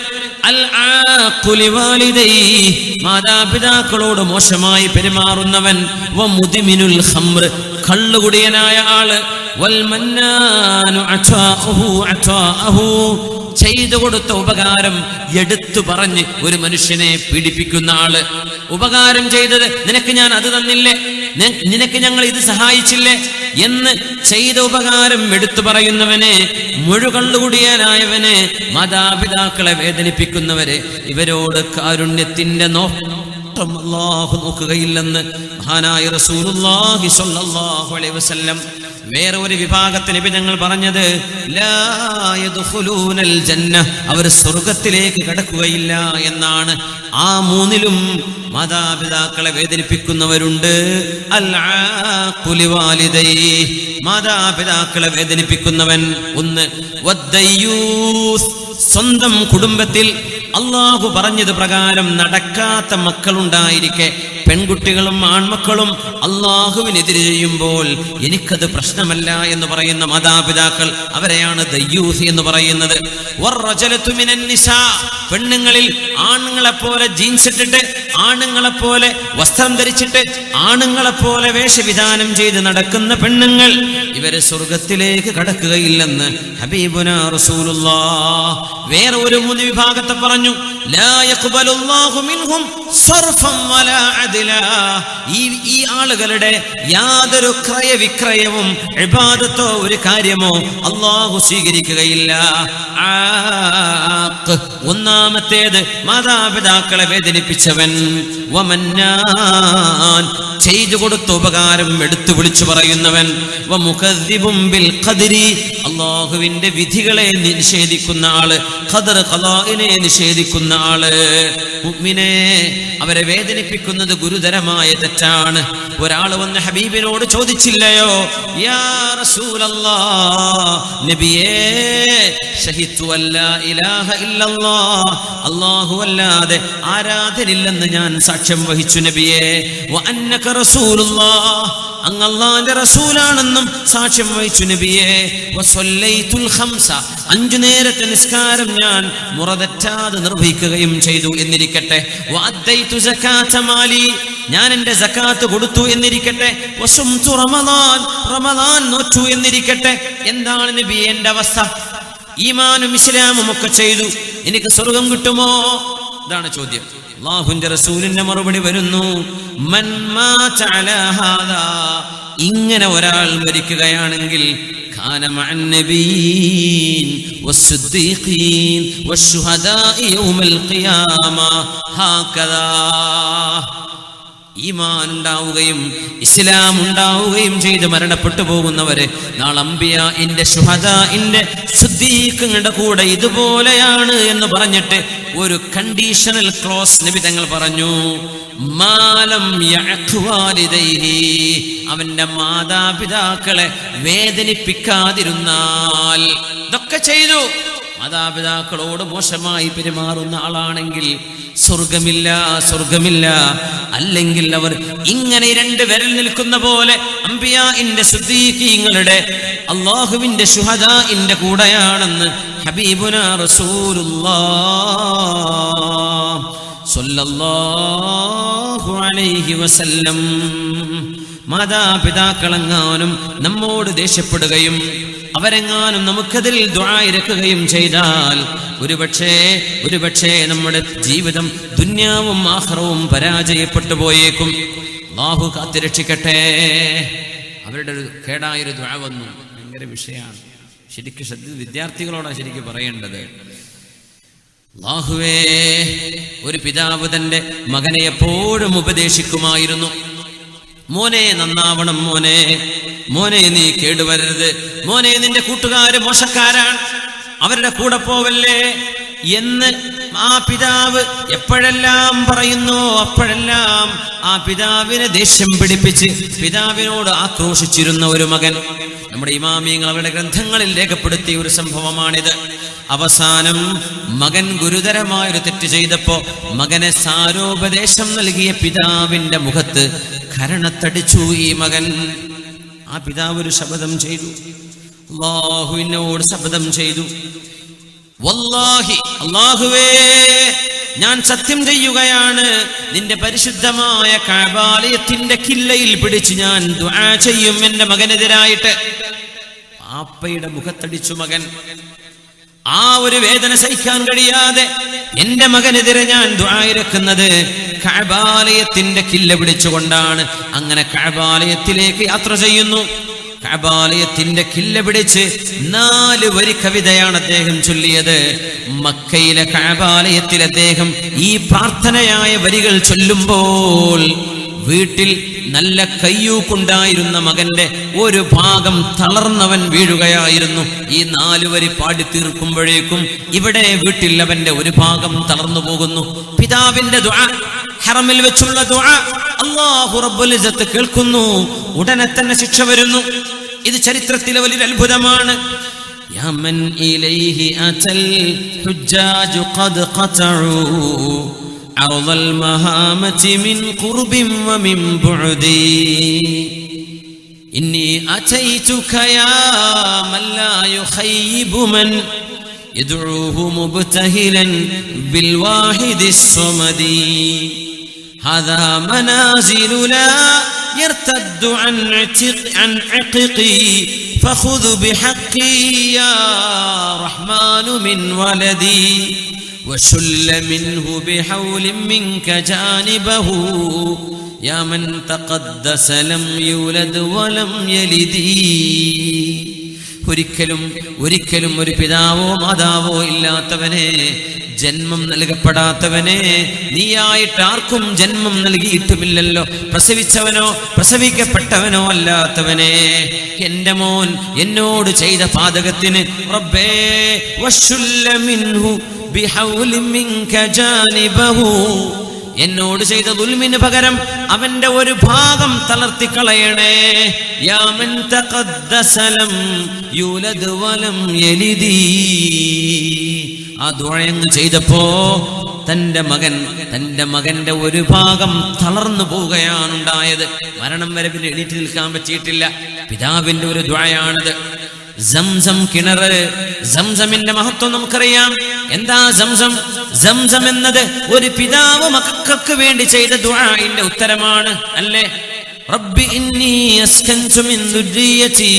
മാതാപിതാക്കളോട് മോശമായി പെരുമാറുന്നവൻ, വമുദ്മിനുൽ ഖംർ കള്ളുകുടിയനായ ആള്, വൽമന്നാനു അതാഅഹു ചെയ്തു കൊടുത്ത ഉപകാരം എടുത്തു പറഞ്ഞ് ഒരു മനുഷ്യനെ പീഡിപ്പിക്കുന്ന ആള്, ഉപകാരം ചെയ്തത് നിനക്ക് ഞാൻ അത് തന്നില്ലേ, നിനക്ക് ഞങ്ങൾ ഇത് സഹായിച്ചില്ലേ എന്ന് ചെയ്ത ഉപകാരം എടുത്തു പറയുന്നവനെ, മുഴുകള്ളുകുടിയനായവനെ, മാതാപിതാക്കളെ വേദനിപ്പിക്കുന്നവരെ, ഇവരോട് കാരുണ്യത്തിന്റെ നോട്ടം അല്ലാഹു നോക്കുകയില്ലെന്ന് മഹാനായ റസൂലുള്ളാഹി സ്വല്ലല്ലാഹു അലൈഹി വസല്ലം. വേറെ ഒരു വിഭാഗത്തിന് നബി ഞങ്ങൾ പറഞ്ഞത് ലാ യദ്ഖുലൂനൽ ജന്ന, അവർ സ്വർഗ്ഗത്തിലേക്ക് കടക്കുകയില്ല എന്നാണ്. ആ മൂന്നിലും മാതാപിതാക്കളെ വേദനിപ്പിക്കുന്നവരുണ്ട്. അൽ ആഖുലി വാലിദൈഹി, മാതാപിതാക്കളെ വേദനിപ്പിക്കുന്നവൻ. ഒന്ന് വദ്ദയ്യൂസ്, സ്വന്തം കുടുംബത്തിൽ അള്ളാഹു പറഞ്ഞത് പ്രകാരം നടക്കാത്ത മക്കളുണ്ടായിരിക്കെ പെൺകുട്ടികളും ആൺമക്കളും അള്ളാഹുവിനെതിരെ ചെയ്യുമ്പോൾ എനിക്കത് പ്രശ്നമല്ല എന്ന് പറയുന്ന മാതാപിതാക്കൾ, അവരെയാണ് ദയ്യൂസ് എന്ന് പറയുന്നത്. വറജലതു മിനൻ നിസാ, പെണ്ണുങ്ങളിൽ ആണുങ്ങളെപ്പോലെ ജീൻസ് ഇട്ടിട്ട് ആണുങ്ങളെപ്പോലെ വസ്ത്രം ധരിച്ചിട്ട് ആണുങ്ങളെപ്പോലെ വേഷവിധാനം ചെയ്ത് നടക്കുന്ന പെണ്ണുങ്ങൾ, ഇവരെ സ്വർഗത്തിലേക്ക് കടക്കുകയില്ലെന്ന് ഹബീബുനാ റസൂലുള്ളാഹ്. വേറെ ഒരു മൂന്ന് വിഭാഗത്തെ പറഞ്ഞു, ലാ യഖ്ബലുല്ലാഹു മിൻഹും സർഫൻ വലാ അദ്ലാ, ഈ ആളുകളുടെ യാതൊരു ക്രയവിക്രയവും ഇബാദത്തോ ഒരു കാര്യമോ അല്ലാഹു സ്വീകരിക്കുകയില്ല. ഒന്നാമത്തേത് മാതാപിതാക്കളെ വേദനിപ്പിച്ചവൻ. വമന്നാൻ, ചെയ്തു കൊടുത്ത ഉപകാരം എടുത്തു വിളിച്ചു പറയുന്നവൻ. വമുകദ്ദിബും ബിൽ ഖദ്രി, അല്ലാഹുവിന്റെ വിധികളെ നിഷേധിക്കുന്ന ആള്, ഖദർ ഖലാഇനെ നിഷേധിക്കുന്ന ആള്. മുഅ്മിനെ, അവരെ വേദനിപ്പിക്കുന്നത് ഗുരുതരമായ തെറ്റാണ്. ഒരാൾ വന്ന് ഹബീബിനോട് ചോദിച്ചില്ലയോ, യാ റസൂലല്ലാഹ്, നബിയേ, ഷഹിദു അല്ലാ ഇലാഹ ഇല്ലല്ലാഹ്, അല്ലാഹു അല്ലാതെ ആരാധനില്ലെന്ന് ഞാൻ സാക്ഷ്യം വഹിച്ചു നബിയേ, വ അന്നക റസൂലുള്ളാഹ്, അങ്ങ് അല്ലാഹുവിന്റെ റസൂലാണെന്നും സാക്ഷ്യം വഹിച്ചു നബിയേ, വസല്ലൈതുൽ ഖംസ, 5 നേരത്തെ നിസ്കാരം ഞാൻ മുറതെറ്റാതെ നിർവഹിക്കുകയും ചെയ്തു എന്നിരിക്കട്ടെ, വഅദ്ദൈതു സകാത മാലി, ഞാൻ എൻ്റെ സകാത്ത് കൊടുത്തു എന്നിരിക്കട്ടെ, വസുംതു റമളാൻ, റമളാൻ നോറ്റു എന്നിരിക്കട്ടെ, എന്താണ് നബിയേ എൻ്റെ അവസ്ഥ? ഈമാനും ഇസ്ലാമും ഒക്കെ ചെയ്തു, എനിക്ക് സ്വർഗം കിട്ടുമോ? ഇതാണ് ചോദ്യം. അല്ലാഹുവിന്റെ റസൂലിന്റെ മറുപടി വരുന്നു, മൻ മാത അലാ ഹാദാ, ഇങ്ങനെ ഒരാൾ മരിക്കുകയാണെങ്കിൽ കാന മഅൻ നബിയ്യീൻ വസ്സിദ്ദീഖീൻ വശുഹദാഇ യൗമൽ ഖിയാമ ഹാകദാ. ഈമാൻ ഉണ്ടാവുകയും ഇസ്ലാം ഉണ്ടാവുകയും ചെയ്ത് മരണപ്പെട്ടു പോകുന്നവര് നാളെ അംബിയാഇന്റെ ശുഹദാഇന്റെ സിദ്ദീഖുകളുടെ കൂടെ ഇതുപോലെയാണ് എന്ന് പറഞ്ഞിട്ട് ഒരു കണ്ടീഷണൽ ക്ലോസ് നബി തങ്ങൾ പറഞ്ഞു, മാലം യഅഖ് വാലിദൈഹി, അവന്റെ മാതാപിതാക്കളെ വേദനിപ്പിക്കാതിരുന്നാൽ. ഇതൊക്കെ ചെയ്തു, മാതാപിതാക്കളോട് മോശമായി പെരുമാറുന്ന ആളാണെങ്കിൽ സ്വർഗമില്ല, സ്വർഗമില്ല. അല്ലെങ്കിൽ അവർ ഇങ്ങനെ 2 വിരൽ നിൽക്കുന്ന പോലെ അംബിയാഇന്റെ സിദ്ദീഖീങ്ങളുടെ അല്ലാഹുവിന്റെ ശുഹദാഇന്റെ കൂടെയാണെന്ന് ഹബീബുനാ റസൂലുള്ളാഹ് സ്വല്ലല്ലാഹു അലൈഹി വസല്ലം. മാതാപിതാക്കളെങ്ങാനും നമ്മോട് ദേഷ്യപ്പെടുകയും അവരെങ്ങാനും നമുക്കെതിൽ ദുആ ഇറക്കുകയും ചെയ്താൽ ഒരുപക്ഷേ നമ്മുടെ ജീവിതം ദുന്യാവും ആഖിറവും പരാജയപ്പെട്ടു പോയേക്കും. അല്ലാഹു കാത്തിരക്ഷിക്കട്ടെ. അവരുടെ ഒരു കേടായൊരു ദുആ വന്നു, ഭയങ്കര വിഷയമാണ്. ശരിക്കും വിദ്യാർത്ഥികളോടാണ് ശരിക്കും പറയേണ്ടത്. അല്ലാഹുവേ, ഒരു പിതാവ് തന്റെ മകനെ എപ്പോഴും ഉപദേശിക്കുമായിരുന്നു, മോനെ നന്നാവണം, മോനെ മോനെ നീ കേടുവരരുത്, മോനെ നിന്റെ കൂട്ടുകാര് മോശക്കാരാണ്, അവരുടെ കൂടെ പോവല്ലേ എന്ന് ആ പിതാവ് എപ്പോഴെല്ലാം പറയുന്നു അപ്പോഴെല്ലാം ആ പിതാവിനെ ദേഷ്യം പിടിപ്പിച്ച് പിതാവിനോട് ആക്രോശിച്ചിരുന്ന ഒരു മകൻ. നമ്മുടെ ഇമാമിയങ്ങൾ അവരുടെ ഗ്രന്ഥങ്ങളിൽ രേഖപ്പെടുത്തിയ ഒരു സംഭവമാണിത്. അവസാനം മകൻ ഗുരുതരമായൊരു തെറ്റ് ചെയ്തപ്പോ മകനെ സാരോപദേശം നൽകിയ പിതാവിന്റെ മുഖത്ത് കരണത്തടിച്ചു ഈ മകൻ. ആ പിതാവ് ഒരു ശപഥം ചെയ്തു, അല്ലാഹുവിനോട് ശപഥം ചെയ്തു, വല്ലാഹി, അല്ലാഹുവേ, ഞാൻ സത്യം ചെയ്യുകയാണ്, നിന്റെ പരിശുദ്ധമായ കഅബാലയത്തിന്റെ കില്ലയിൽ പിടിച്ച് ഞാൻ ദുആ ചെയ്യും എന്റെ മകനെതിരായിട്ട്. പാപ്പയുടെ മുഖത്തടിച്ചു മകൻ. ആ ഒരു വേദന സഹിക്കാൻ കഴിയാതെ എന്റെ മകനെതിരെ ഞാൻ ദുആ ഇറക്കുന്നത് കഅബാലയത്തിന്റെ കില്ല പിടിച്ചുകൊണ്ടാണ്. അങ്ങനെ കഅബാലയത്തിലേക്ക് യാത്ര ചെയ്യുന്നു. കഅബാലയത്തിന്റെ കില്ല പിടിച്ച് 4 വരി കവിതയാണ് അദ്ദേഹം ചൊല്ലിയത്. മക്കയിലെ കഅബാലയത്തിൽ അദ്ദേഹം ഈ പ്രാർത്ഥനയായ വരികൾ ചൊല്ലുമ്പോൾ വീട്ടിൽ നല്ല കയ്യൂക്കുണ്ടായിരുന്ന മകന്റെ ഒരു ഭാഗം തളർന്നവൻ വീഴുകയായിരുന്നു. ഈ 4 വരി പാടി തീർക്കുമ്പോഴേക്കും ഇവിടെ വീട്ടിൽ അവന്റെ ഒരു ഭാഗം തളർന്നു പോകുന്നു. പിതാവിന്റെ ദുആ, ഹറമിൽ വെച്ചുള്ള ദുആ അല്ലാഹു റബ്ബുൽ ഇസ്സത്ത് കേൾക്കുന്നു. ഉടനെ തന്നെ ശിക്ഷ വരുന്നു. ഇത് ചരിത്രത്തിലെ വലിയൊരു അത്ഭുതമാണ്. യാ മൻ ഇലൈഹി അതൽ ഹുജ്ജാജു ഖദ് ഖതഉ عرض المهامة من قرب ومن بعد إني أتيتك يا من لا يخيب من يدعوه مبتهلا بالواحد الصمد هذا منازل لا يرتد عن عققي فخذ بحقي يا رحمن من ولدي وشل منه بحول منك جانبه يا من تقدس لم يولد ولم يلد. ഒരിക്കലും ഒരു പിതാവോ മാതാവോ ഇല്ലാത്തവനെ, ജന്മം നൽകപ്പെടാത്തവനെ, നീയായിട്ട് ആർക്കും ജന്മം നൽകിയിട്ടുമില്ലല്ലോ, പ്രസവിച്ചവനോ പ്രസവിക്കപ്പെട്ടവനോ അല്ലാത്തവനെ, എന്റെ മോൻ എന്നോട് ചെയ്ത പാതകത്തിന് റബ്ബേ വശുല്ല മിൻഹു ബിഹൗലി മിൻക ജാനിബഹു, എന്നോട് ചെയ്ത ദുൽമിന് പകരം അവന്റെ ഒരു ഭാഗം തളർത്തിക്കളയണേ. യാ മൻ തഖദ്ദസ ലം യൂലദ് വലം യലിദി. ആ ദുആ ചെയ്തപ്പോ തന്റെ മകന്റെ ഒരു ഭാഗം തളർന്നു പോവുകയാണ് ഉണ്ടായത്. മരണം വരെ പിന്നെ എണീറ്റ് നിൽക്കാൻ പറ്റിയിട്ടില്ല. പിതാവിന്റെ ഒരു ദുആയാണിത്. സംസം കിണറ്, സംസമിന്റെ മഹത്വം നമുക്കറിയാം. എന്താ സംസം? സംസം എന്നത് ഒരു പിതാവ് മക്കൾക്ക് വേണ്ടി ചെയ്ത ദുആഇന്റെ ഉത്തരമാണ്, അല്ലേ? റബ്ബി ഇന്നി അസ്കൻതു മിൻ ദുർരിയതി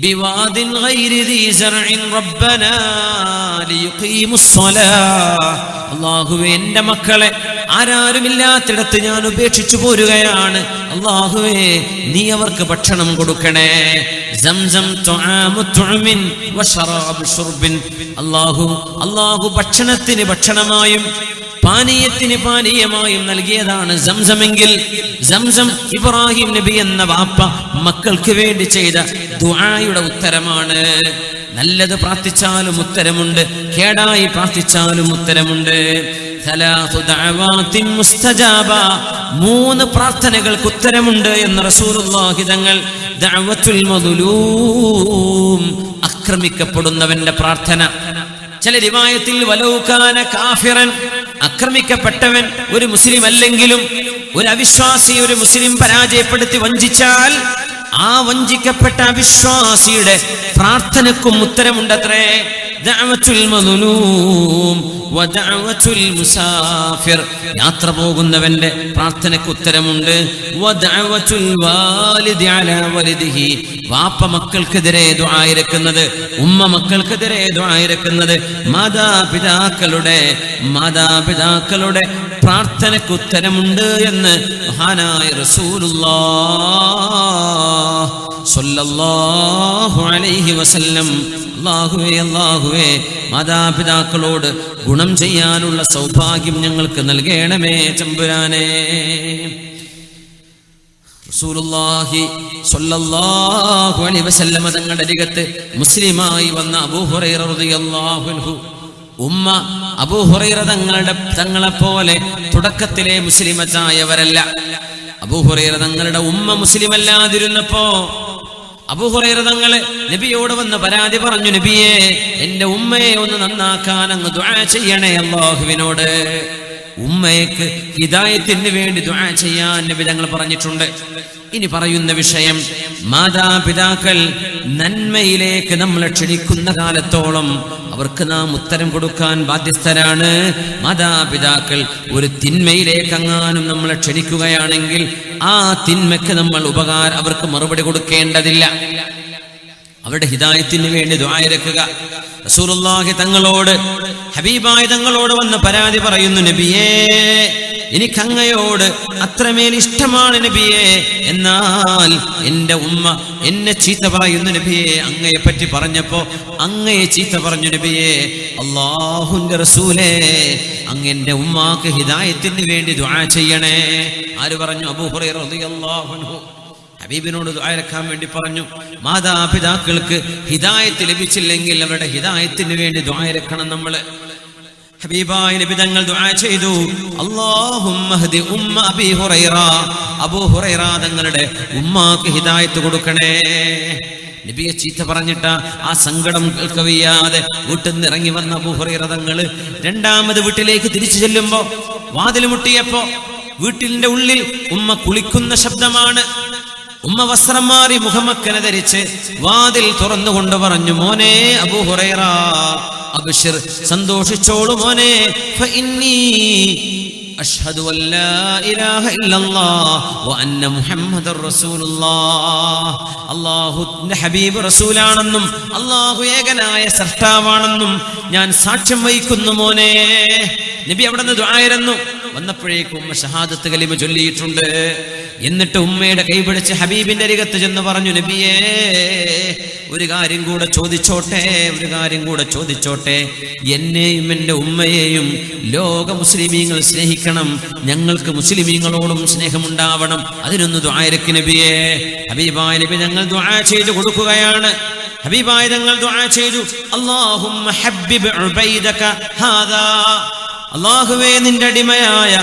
ബിവാദിൻ ഗൈരി ദീ സർഇൻ റബ്ബനാ ലിയുഖീമുസ് സ്വലാഹ്. അല്ലാഹുവേ, എന്റെ മക്കളെ ആരാരുമില്ലാത്തിടത്ത് ഞാൻ ഉപേക്ഷിച്ചു പോരുകയാണ്. അല്ലാഹുവേ, നീ അവർക്ക് ഭക്ഷണം കൊടുക്കണേ. സംസം തുആമു തുഅമിൻ വശറാബു ശുർബിൻ. അല്ലാഹു ഭക്ഷണത്തിന് ഭക്ഷണമായും പാനീയത്തിന് പാനീയമായും നൽകിയതാണ് സംസമെങ്കിൽ, സംസം ഇബ്രാഹിം നബി എന്ന വാപ്പ മക്കൾക്ക് വേണ്ടി ചെയ്ത ദുആയുടെ ഉത്തരമാണ്. നല്ലത് പ്രാർത്ഥിച്ചാലും ഉത്തരമുണ്ട്, കേടായി പ്രാർത്ഥിച്ചാലും ഉത്തരമുണ്ട്. ثلاث دعوات مستجابة. 3 പ്രാർത്ഥനകൾക്ക് ഉത്തരമുണ്ട് എന്ന് റസൂലുള്ളാഹി തങ്ങൾ. ദഅവത്തുൽ മദ്ലൂം, ആക്രമിക്കപ്പെടുന്നവന്റെ പ്രാർത്ഥന. ചില റിവായത്തിൽ വലൗകാന കാഫിറൻ, ആക്രമിക്കപ്പെട്ടവൻ ഒരു മുസ്ലിം അല്ലെങ്കിലും ഒരു അവിശ്വാസി ഒരു മുസ്ലിം പരാജയപ്പെടുത്തി വഞ്ചിച്ചാൽ ആ വഞ്ചിക്കപ്പെട്ട അവിശ്വാസിയുടെ പ്രാർത്ഥനക്കും ഉത്തരമുണ്ടത്രേ. ദഅവത്തുൽ മദ്ലൂം വദഅവത്തുൽ മുസാഫിർ, യാത്ര പോകുന്നവന്റെ പ്രാർത്ഥനയ്ക്ക് ഉത്തരമുണ്ട്. വദഅവത്തുൽ വാലിദി അലാ വലിദിഹി, വാപ്പ മക്കൾക്കെതിരെ ദുആ ഇരക്കുന്നത്, ഉമ്മ മക്കൾക്കെതിരെ ദുആ ഇരക്കുന്നത്, മാതാപിതാക്കളുടെ പ്രാർത്ഥനയ്ക്ക് ഉത്തരമുണ്ട് എന്ന് മഹാനായ റസൂലുള്ളാഹി സ്വല്ലല്ലാഹു അലൈഹി വസല്ലം. അല്ലാഹുവേ, മാതാപിതാക്കളോട് ഗുണം ചെയ്യാനുള്ള സൗഭാഗ്യം ഞങ്ങൾക്ക് നൽകണമേ തമ്പുരാനേ. റസൂലുള്ളാഹി സ്വല്ലല്ലാഹു അലൈഹി വസല്ലം തങ്ങളുടെ അരികത്ത് മുസ്ലിമായി വന്ന അബൂ ഹുറൈറ റളിയല്ലാഹു അൻഹു, ഉമ്മ അബൂ ഹുറൈറ തങ്ങളെപ്പോലെ തുടക്കത്തിലെ മുസ്ലിമത്തായവരല്ല. അബൂ ഹുറൈറ തങ്ങളുടെ ഉമ്മ മുസ്ലിമല്ലാതിരുന്നപ്പോ അബൂ ഹുറൈറ തങ്ങള് നബിയോട് വന്ന് പരാതി പറഞ്ഞു, നബിയെ, എന്റെ ഉമ്മയെ ഒന്ന് നന്നാക്കാൻ അങ്ങ് ദുആ ചെയ്യണേ അല്ലാഹുവിനോട്. ഉമ്മയ്ക്ക് ഹിദായത്തിന് വേണ്ടി ദുആ ചെയ്യാൻ നബി തങ്ങൾ പറഞ്ഞിട്ടുണ്ട്. ഇനി പറയുന്ന വിഷയം, മാതാപിതാക്കൾ നന്മയിലേക്ക് നമ്മളെ ക്ഷണിക്കുന്ന കാലത്തോളം അവർക്ക് നാം ഉത്തരം കൊടുക്കാൻ ബാധ്യസ്ഥരാണ്. മാതാപിതാക്കൾ ഒരു തിന്മയിലേക്കെങ്ങാനും നമ്മളെ ക്ഷണിക്കുകയാണെങ്കിൽ ആ തിന്മയ്ക്ക് നമ്മൾ അവർക്ക് മറുപടി കൊടുക്കേണ്ടതില്ല. അവരുടെ ഹിദായത്തിന് വേണ്ടി ദുആ ഇരക്കുക. റസൂലുള്ളാഹി തങ്ങളോട്, ഹബീബായ തങ്ങളോട് വന്ന് പരാതി പറയുന്നു, നബിയേ, എനിക്കങ്ങയോട് അത്രമേൽ ഇഷ്ടമാണ് നബിയെ. എന്നാൽ എന്റെ ഉമ്മ എന്നെ ചീത്ത പറയുന്നു നബിയെ. അങ്ങയെ പറ്റി പറഞ്ഞപ്പോ അങ്ങയെ ചീത്ത പറഞ്ഞു നബിയെ. അല്ലാഹുവിന്റെ റസൂലേ, അങ്ങ് എന്റെ ഉമ്മാക്ക് ഹിദായത്തിന് വേണ്ടി ദുആ ചെയ്യണേ. ആര് പറഞ്ഞു? അബൂ ഹുറൈറ റളിയല്ലാഹു അൻഹു ഹബീബിനോട് ദുആ ഇറക്കാൻ വേണ്ടി പറഞ്ഞു. മാതാപിതാക്കൾക്ക് ഹിദായത്ത് ലഭിച്ചില്ലെങ്കിൽ അവരുടെ ഹിദായത്തിന് വേണ്ടി ദുആ ഇറക്കണം നമ്മൾ. ഹബീബായ നബി തങ്ങൾ ദുആ ചെയ്തു, അല്ലാഹുമ്മ ഹ്ദി ഉമ്മ അബീ ഹുറൈറ, അബൂ ഹുറൈറ തങ്ങളുടെ ഉമ്മാക്ക് ഹിദായത്ത് കൊടുക്കണേ. നബിയെ ചീത്ത പറഞ്ഞിട്ട് ആ സങ്കടം കേൾക്കവയ്യാതെ വീട്ടിൽ നിന്ന് ഇറങ്ങി വന്ന അബൂ ഹുറൈറ തങ്ങള് രണ്ടാമത് വീട്ടിലേക്ക് തിരിച്ചു ചെല്ലുമ്പോ വാതിൽ മുട്ടിയപ്പോ വീട്ടിന്റെ ഉള്ളിൽ ഉമ്മ കുളിക്കുന്ന ശബ്ദമാണ്. ഉമ്മ വസ്ത്രം മാറി മുഖമക്കനെ ധരിച്ച് വാതിൽ തുറന്നുകൊണ്ട് പറഞ്ഞു, മോനെ അബൂ ഹുറൈറ, അബ്ശിർ, സന്തോഷിച്ചോളൂ മോനെ. ഫഇന്നീ അഷ്ഹദു അല്ലാ ഇലാഹ ഇല്ലല്ലാഹ് വ അന്ന മുഹമ്മദർ റസൂലുള്ളാഹ്. അല്ലാഹുവിന്റെ ഹബീബ് റസൂലാണെന്നും അല്ലാഹു ഏകനായ സൃഷ്ടാവാണെന്നും ഞാൻ സാക്ഷ്യം വഹിക്കുന്നു മോനെ. നബി അവിടെ നിന്ന് ദുആയിരുന്നു. വന്നപ്പോഴേക്കും ഉമ്മ ഷഹാദത്ത് കലിമ ചൊല്ലിയിട്ടുണ്ട്. എന്നിട്ട് ഉമ്മയുടെ കൈപിടിച്ച് ഹബീബിന്റെ അരികത്ത് ചെന്ന് പറഞ്ഞു, നബിയേ, ഒരു കാര്യം കൂടെ ചോദിച്ചോട്ടെ. എന്നെയും എൻ്റെ ഉമ്മയെയും ലോക മുസ്ലിമീങ്ങൾ സ്നേഹിക്കണം. ഞങ്ങൾക്ക് മുസ്ലിമീങ്ങളോടും സ്നേഹമുണ്ടാവണം. അതിനൊന്ന് ദുആയിരക്ക് നബിയേ. ഹബീബായ നബി ഞങ്ങൾ ദുആ ചെയ്തു കൊടുക്കുകയാണ്. ഹബീബായ തങ്ങൾ ദുആ ചെയ്തു, അല്ലാഹുമ്മ ഹബ്ബിബ് ഉബൈദക ഹാദാ, അല്ലാഹുവേ നിന്റെ അടിമയായ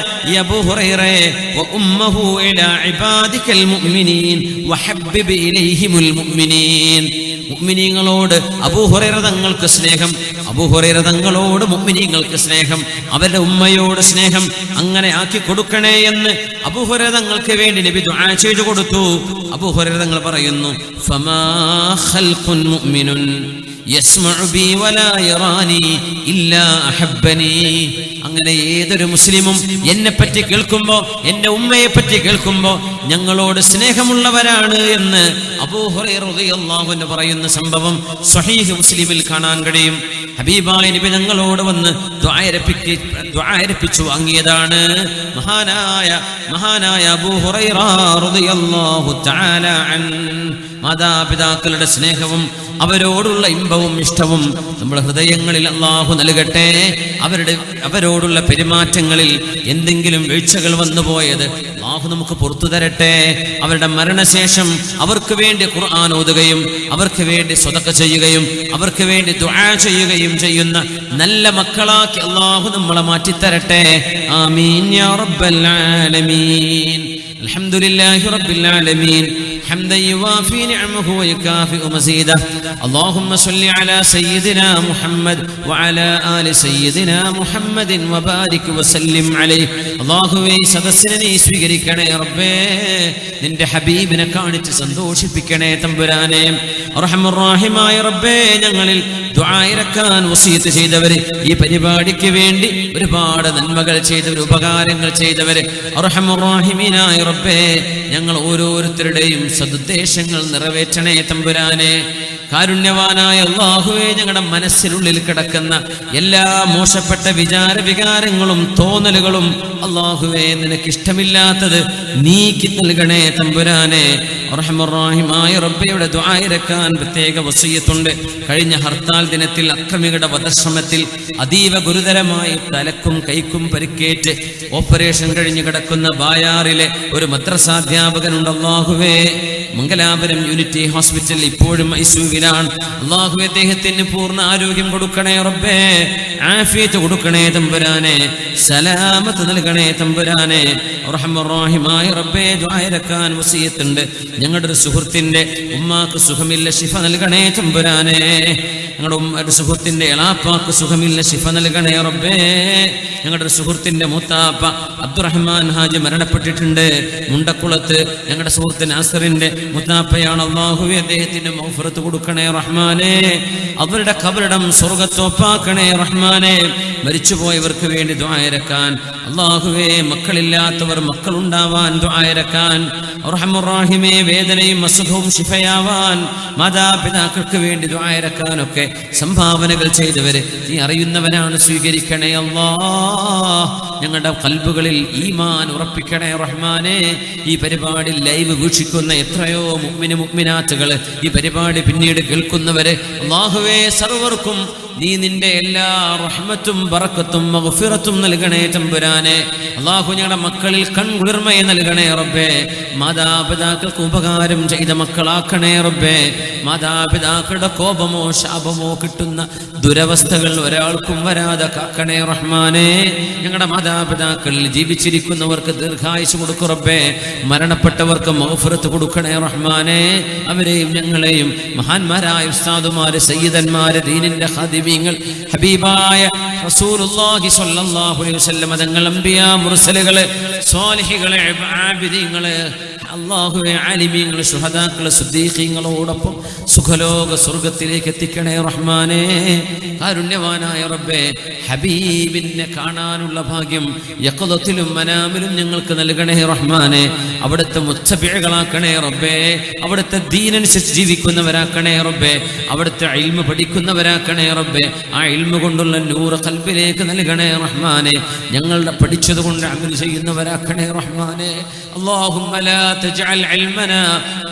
അബൂ ഹുറൈറയെ വ ഉമ്മഹു ഇലാ ഇബാദിക്കൽ മുഅ്മിനീൻ വഹബ്ബിബ് ഇലൈഹിമുൽ മുഅ്മിനീൻ. മുഅ്മിനീങ്ങളോട് അബൂ ഹുറൈറ തങ്ങൾക്ക് സ്നേഹം, അബൂ ഹുറൈറ തങ്ങളോട് മുഅ്മിനീങ്ങൾക്ക് സ്നേഹം, അവരുടെ ഉമ്മയോട് സ്നേഹം അങ്ങനെ ആക്കി കൊടുക്കണേ എന്ന് അബൂ ഹുറൈറ തങ്ങൾക്ക് വേണ്ടി നബി ദുആ ചെയ്തു കൊടുത്തു. അബൂ ഹുറൈറ തങ്ങൾ പറയുന്നു, ഫമാ ഖൽഖുൻ മുഅ്മിനുൻ യസ്മഉ ബി വലാ യറാനി ഇല്ലാ അഹബ്ബനി. അങ്ങനെ ഏതൊരു മുസ്ലിമും എന്നെ പറ്റി കേൾക്കുമ്പോ, എന്റെ ഉമ്മയെ പറ്റി കേൾക്കുമ്പോ ഞങ്ങളോട് സ്നേഹമുള്ളവരാണ് എന്ന് അബൂ ഹുറൈറ റളിയല്ലാഹു അൻഹു പറയുന്ന സംഭവം സ്വഹീഹ് മുസ്ലിമിൽ കാണാൻ കഴിയും. ഹബീബായ നബി ഞങ്ങളോട് വന്ന് ദുആയിരപ്പിച്ചു വാങ്ങിയതാണ് മഹാനായ അബൂ ഹുറൈറ റളിയല്ലാഹു തആല അൻഹു. മാതാപിതാക്കളുടെ സ്നേഹവും അവരോടുള്ള ഇമ്പവും ഇഷ്ടവും നമ്മുടെ ഹൃദയങ്ങളിൽ അല്ലാഹു നൽകട്ടെ. അവരോടുള്ള പെരുമാറ്റങ്ങളിൽ എന്തെങ്കിലും വീഴ്ചകൾ വന്നുപോയത് അല്ലാഹു നമുക്ക് പുറത്തു തരട്ടെ. അവരുടെ മരണശേഷം അവർക്ക് വേണ്ടി ഖുർആൻ ഓതുകയും അവർക്ക് വേണ്ടി സ്വതക്ക ചെയ്യുകയും അവർക്ക് വേണ്ടി ദുആ ചെയ്യുകയും ചെയ്യുന്ന നല്ല മക്കളാക്കി അല്ലാഹു നമ്മളെ മാറ്റിത്തരട്ടെ. ആമീൻ യാ റബ്ബൽ ആലമീൻ. അൽഹംദുലില്ലാഹി റബ്ബിൽ ആലമീൻ حمدا يوافي نعمه ويكافئ مزيده. اللهم صل على سيدنا محمد وعلى آل سيدنا محمد وبارك وسلم عليه. അല്ലാഹുവേ, സദസ്സിനെ നീ സ്വീകരിക്കണേ റബ്ബേ. നിന്റെ ഹബീബിനെ കാണിച്ച് സന്തോഷിപ്പിക്കണേ തമ്പുരാനെ. അർഹമർ റഹീമായ റബ്ബേ, ഞങ്ങളിൽ ദുആ ഇറക്കാൻ വസിയത്ത് ചെയ്തവര്, ഈ പരിപാടിക്ക് വേണ്ടി ഒരുപാട് നന്മകൾ ചെയ്തവര്, ഉപകാരങ്ങൾ ചെയ്തവര്, അർഹമർ റഹീമീനായ റബ്ബേ, ഞങ്ങൾ ഓരോരുത്തരുടെയും സദുദ്ദേശങ്ങൾ നിറവേറ്റണേ തമ്പുരാനെ. കാരുണ്യവാനായ അല്ലാഹുവേ, ഞങ്ങളുടെ മനസ്സിനുള്ളിൽ കിടക്കുന്ന എല്ലാ മോശപ്പെട്ട വികാരങ്ങളും തോന്നലുകളും അല്ലാഹുവേ നിനക്കിഷ്ടമില്ലാത്തത് നീക്കി നൽകണേ തമ്പുരാനെ. അർഹമർ റഹീമായ റബ്ബിയുടെ ദുആ ഇറക്കാൻ പ്രത്യേക വസിയത്തുണ്ട്. കഴിഞ്ഞ ഹർത്താൽ ദിനത്തിൽ അക്രമികളുടെ വധശ്രമത്തിൽ അതീവ ഗുരുതരമായി തലക്കും കൈക്കും പരിക്കേറ്റ് ഓപ്പറേഷൻ കഴിഞ്ഞ് കിടക്കുന്ന ബായാറിലെ ഒരു മദ്രസാധ്യാപകനുണ്ട്. അല്ലാഹുവേ, മംഗലാപുരം യൂണിറ്റി ഹോസ്പിറ്റലിൽ ഇപ്പോഴും ഐസിയുവിലാണ്. അല്ലാഹുവേ, അദ്ദേഹത്തിന് പൂർണ്ണ ആരോഗ്യം കൊടുക്കണേ റബ്ബേ. ആഫിയത്ത് കൊടുക്കണേ തമ്പുരാനെ. സലാമത്ത് നൽകണേ തമ്പുരാനെ. റഹ്മർ റഹീമായ റബ്ബേ, ദുആ ഇറക്കാൻ വസിയത്തുണ്ട്. ഞങ്ങളുടെ ഒരു സുഹൃത്തിന്റെ ഉമ്മാക്ക് സുഖമില്ല, ശിഫ നൽകണേ തമ്പുരാനെ. ഞങ്ങളുടെ സുഹൃത്തിന്റെ എളാപ്പാക്ക് സുഖമില്ല, ശിഫ നൽകണേ റബ്ബേ. ഞങ്ങളുടെ സുഹൃത്തിന്റെ മൂത്താപ്പ അബ്ദുറഹ്മാൻ ഹാജി മരണപ്പെട്ടിട്ടുണ്ട് മുണ്ടക്കുളത്ത്. ഞങ്ങളുടെ സുഹൃത്ത് നാസറിന്റെ കൗസറിന്റെ മുത്താപ്പയാണ് അല്ലാഹുവേ, അദ്ദേഹത്തിന് മഗ്ഫിറത്ത് കൊടുക്കണേ റഹ്മാനേ. അവരുടെ ഖബറിടം സ്വർഗ്ഗത്തോപ്പാക്കണേ റഹ്മാനേ. മരിച്ചുപോയവർക്ക് വേണ്ടി ദുആ ഇറക്കാൻ അല്ലാഹുവേ, മക്കളില്ലാത്തവർ മക്കളുണ്ടാവാൻ ദുആ ഇറക്കാൻ അർഹമർ റഹീമേ, വേദനയും അസുഖവും ശിഫയാവാൻ മാതാപിതാക്കൾക്ക് വേണ്ടി ദുആ ഇറക്കാനൊക്കെ സംഭാവനകൾ ചെയ്തവര് നീ അറിയുന്നവനാണ്, സ്വീകരിക്കണേ അല്ലാഹ്. ഞങ്ങളുടെ ഖൽബുകളിൽ ഈമാൻ ഉറപ്പിക്കണേ റഹ്മാനേ. ഈ പരിപാടി ലൈവ് വീക്ഷിക്കുന്ന എത്രയോ മുഅ്മിന മുഅ്മിനാത്തുകൾ, ഈ പരിപാടി പിന്നീട് കേൾക്കുന്നവര് അല്ലാഹുവേ, സർവർക്കും നീ നിന്റെ എല്ലാ റഹ്മത്തും ബറക്കത്തും മഗ്ഫിറത്തും നൽകണേ തമ്പുരാനെ. അല്ലാഹു ഞങ്ങളുടെ മക്കളിൽ കൺകുളിർമയെ നൽകണേ റബ്ബേ. മാതാപിതാക്കൾക്ക് ഉപകാരം ചെയ്ത മക്കളാക്കണേ റബ്ബേ. മാതാപിതാക്കളുടെ കോപമോ ശാപമോ കിട്ടുന്ന ദുരവസ്ഥകൾ ഒരാൾക്കും വരാതെ കാക്കണേ റഹ്മാനേ. ഞങ്ങളുടെ മാതാപിതാക്കളിൽ ജീവിച്ചിരിക്കുന്നവർക്ക് ദീർഘായുസ് കൊടുക്കു റബ്ബേ. മരണപ്പെട്ടവർക്ക് മഗ്ഫിറത്ത് കൊടുക്കണേ റഹ്മാനേ. അവരെയും ഞങ്ങളെയും മഹാന്മാരായ ഉസ്താദുമാര്, സയ്യിദന്മാര്, ദീനിന്റെ ഖാദിമീങ്ങൾ, ഹബീബായ റസൂലുള്ളാഹി സ്വല്ലല്ലാഹു അലൈഹി വസല്ലം തങ്ങൾ, അംബിയാ, മുർസലുകള്, സ്വാലിഹികള്, ആബിദീങ്ങള്, അല്ലാഹുവേ, ആലിമീങ്ങൾ, ശുഹദാക്കൾ, സിദ്ദീഖീങ്ങളോടൊപ്പം സുഖലോക സ്വർഗത്തിലേക്ക് എത്തിക്കണേ റഹ്മാനേ. കാരുണ്യവാനായ റബ്ബേ, ഹബീബിനെ കാണാനുള്ള ഭാഗ്യം യഖ്ളത്തിലും മനാമിലും ഞങ്ങൾക്ക് നൽകണേ റഹ്മാനേ. അവിടുത്തെ മുത്തബിഅകളാക്കണേ റബ്ബേ. അവിടുത്തെ ദീനനുസരിച്ച് ജീവിക്കുന്നവരാക്കണേ റബ്ബേ. അവിടുത്തെ ഇൽമ പഠിക്കുന്നവരാക്കണേ റബ്ബേ. ആ ഇൽമ കൊണ്ടുള്ള നൂറ് ഖൽബിലേക്ക് നൽകണേ റഹ്മാനേ. ഞങ്ങളുടെ പഠിച്ചത് കൊണ്ട് അമൽ ചെയ്യുന്നവരാക്കണേ റഹ്മാനേ. اللهم لا تجعل علمنا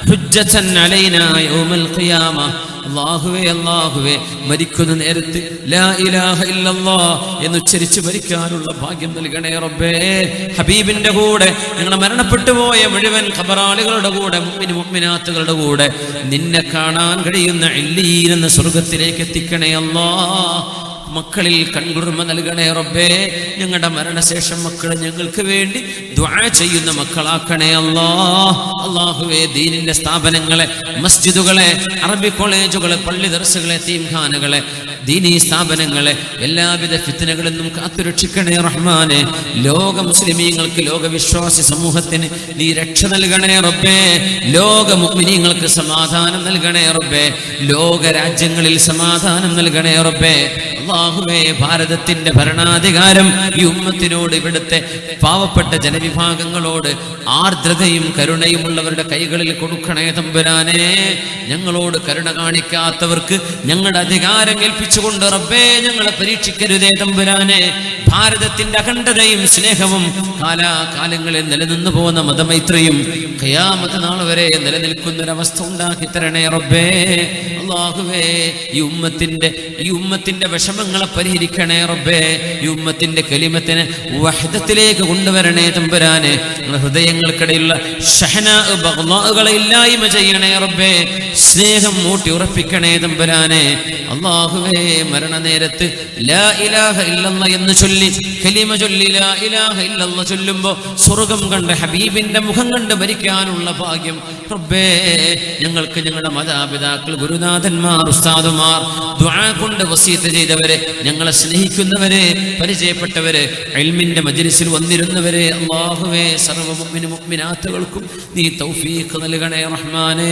حجة علينا يوم القيامة. അല്ലാഹുവേ, അല്ലാഹുവേ, മരിക്കുന്ന നേരത്ത് ലാ ഇലാഹ ഇല്ലല്ലാഹ് എന്നുച്ചരിച്ച് മരിക്കാനുള്ള ഭാഗ്യം നൽകണേ റബ്ബേ. ഹബീബിന്റെ കൂടെ ഞങ്ങളെ മരണപ്പെട്ടു പോയ മുഴുവൻ ഖബറാളികളുടെ കൂടെ, മുഅ്മിൻ മുഅ്മിനാത്തുകളുടെ കൂടെ നിന്നെ കാണാൻ കഴിയുന്ന ഇല്ലീൻ എന്ന സ്വർഗ്ഗത്തിലേക്ക് എത്തിക്കണേ അല്ലാഹ്. മക്കളിൽ കൺകുളിർമ നൽകണേ റബ്ബേ. ഞങ്ങളുടെ മരണശേഷം മക്കൾ ഞങ്ങൾക്ക് വേണ്ടി ദുആ ചെയ്യുന്ന മക്കളാക്കണേ അല്ലാഹ്. അല്ലാഹുവേ, ദീനിന്റെ സ്ഥാപനങ്ങളെ, മസ്ജിദുകളെ, അറബി കോളേജുകളെ, പള്ളി ദർസുകളെ, തീംഖാനകളെ, ദീനീ സ്ഥാപനങ്ങളെ എല്ലാവിധ ഫിത്നകളിൽ നിന്നും കാത്തുരക്ഷിക്കണേ റഹ്മാനെ. ലോക മുസ്ലിമീങ്ങൾക്ക്, ലോകവിശ്വാസി സമൂഹത്തിന് നീ രക്ഷ നൽകണേ റബ്ബേ. ലോക മുഅ്മിനീങ്ങൾക്ക് സമാധാനം നൽകണേ റബ്ബേ. ലോക രാജ്യങ്ങളിൽ സമാധാനം നൽകണേ റബ്ബേ. അല്ലാഹുവേ, ഭാരതത്തിന്റെ ഭരണാധികാരം ഈ ഉമ്മത്തിനോട്, ഇവിടുത്തെ പാവപ്പെട്ട ജനവിഭാഗങ്ങളോട് ആർദ്രതയും കരുണയും ഉള്ളവരുടെ കൈകളിൽ കൊടുക്കണേ തമ്പുരാനെ. ഞങ്ങളോട് കരുണ കാണിക്കാത്തവർക്ക് ഞങ്ങളുടെ അധികാരം ഏൽപ്പിച്ചുകൊണ്ട് റബ്ബേ ഞങ്ങളെ പരീക്ഷിക്കരുതേ തമ്പുരാനെ. ഭാരതത്തിന്റെ അഖണ്ഡതയും സ്നേഹവും കാലാകാലങ്ങളിൽ നിലനിന്നു പോകുന്ന മതമൈത്രിയും ഖിയാമത്ത് നാൾ വരെ നിലനിൽക്കുന്നൊരവസ്ഥ ഉണ്ടാക്കി തരണേ റബ്ബേ. അല്ലാഹുവേ, ഈ ഉമ്മത്തിന്റെ വിഷമങ്ങളെ പരിഹരിക്കണേ റബ്ബേ. ഈ ഉമ്മത്തിന്റെ കലിമത്തിനെ വഹ്ദത്തിലേക്ക് കൊണ്ടുവരണേ തമ്പുരാനെ. ഹൃദയങ്ങൾക്കിടയിലുള്ള ഷഹ്നാഅ് ബഗ്ളാഅുകളെ ഇല്ലായ്മ ചെയ്യണേ റബ്ബേ. സ്നേഹം മൂട്ടി ഉറപ്പിക്കണേ തമ്പുരാനെ. അല്ലാഹുവേ, മരണനേരത്ത് ലാ ഇലാഹ ഇല്ലല്ലാഹ് എന്ന് ചൊല്ലി, കലിമ ചൊല്ലി ലാ ഇലാഹ ഇല്ലല്ലാഹ് ചൊല്ലുമ്പോൾ സ്വർഗ്ഗം കണ്ട് ഹബീബിന്റെ മുഖം കണ്ട് മരിക്കാനുള്ള ഭാഗ്യം റബ്ബേ ഞങ്ങൾക്ക്, ഞങ്ങളുടെ മാതാപിതാക്കൾ, ഗുരുനാഥന്മാർ, ഉസ്താദുമാർ, ദുആ കൊണ്ട് വസീയത്ത് ചെയ്തവരെ, ഞങ്ങളെ സ്നേഹിക്കുന്നവരെ, പരിചയപ്പെട്ടവരെ, ഇൽമിന്റെ മജ്ലിസിൽ വന്നിരുന്നവരെ, അല്ലാഹുവേ, സർവ്വ മുഅ്മിന മുഅ്മിനാത്തുകൾക്കും നീ തൗഫീഖ് നൽകണേ റഹ്മാനേ.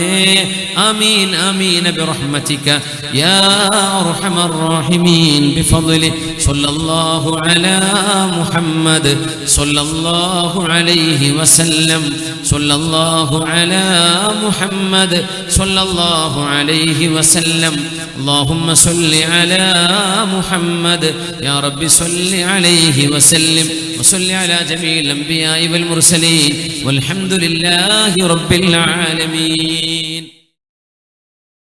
ആമീൻ ആമീൻ ബിറഹ്മതിക യാ അർഹമർ റഹീമീൻ ബിഫദ്ലി സ്വല്ലല്ലാഹു അലാ മുഹമ്മദ് സ്വല്ലല്ലാഹു അലൈഹി വസല്ലം സ്വല്ലല്ലാഹു അലാ മുഹമ്മദ് സ്വല്ലല്ലാഹു അലൈഹി വസല്ലം. اللهم صل على محمد يا رب صل عليه وسلم وصل على جميع الأنبياء والمرسلين والحمد لله رب العالمين.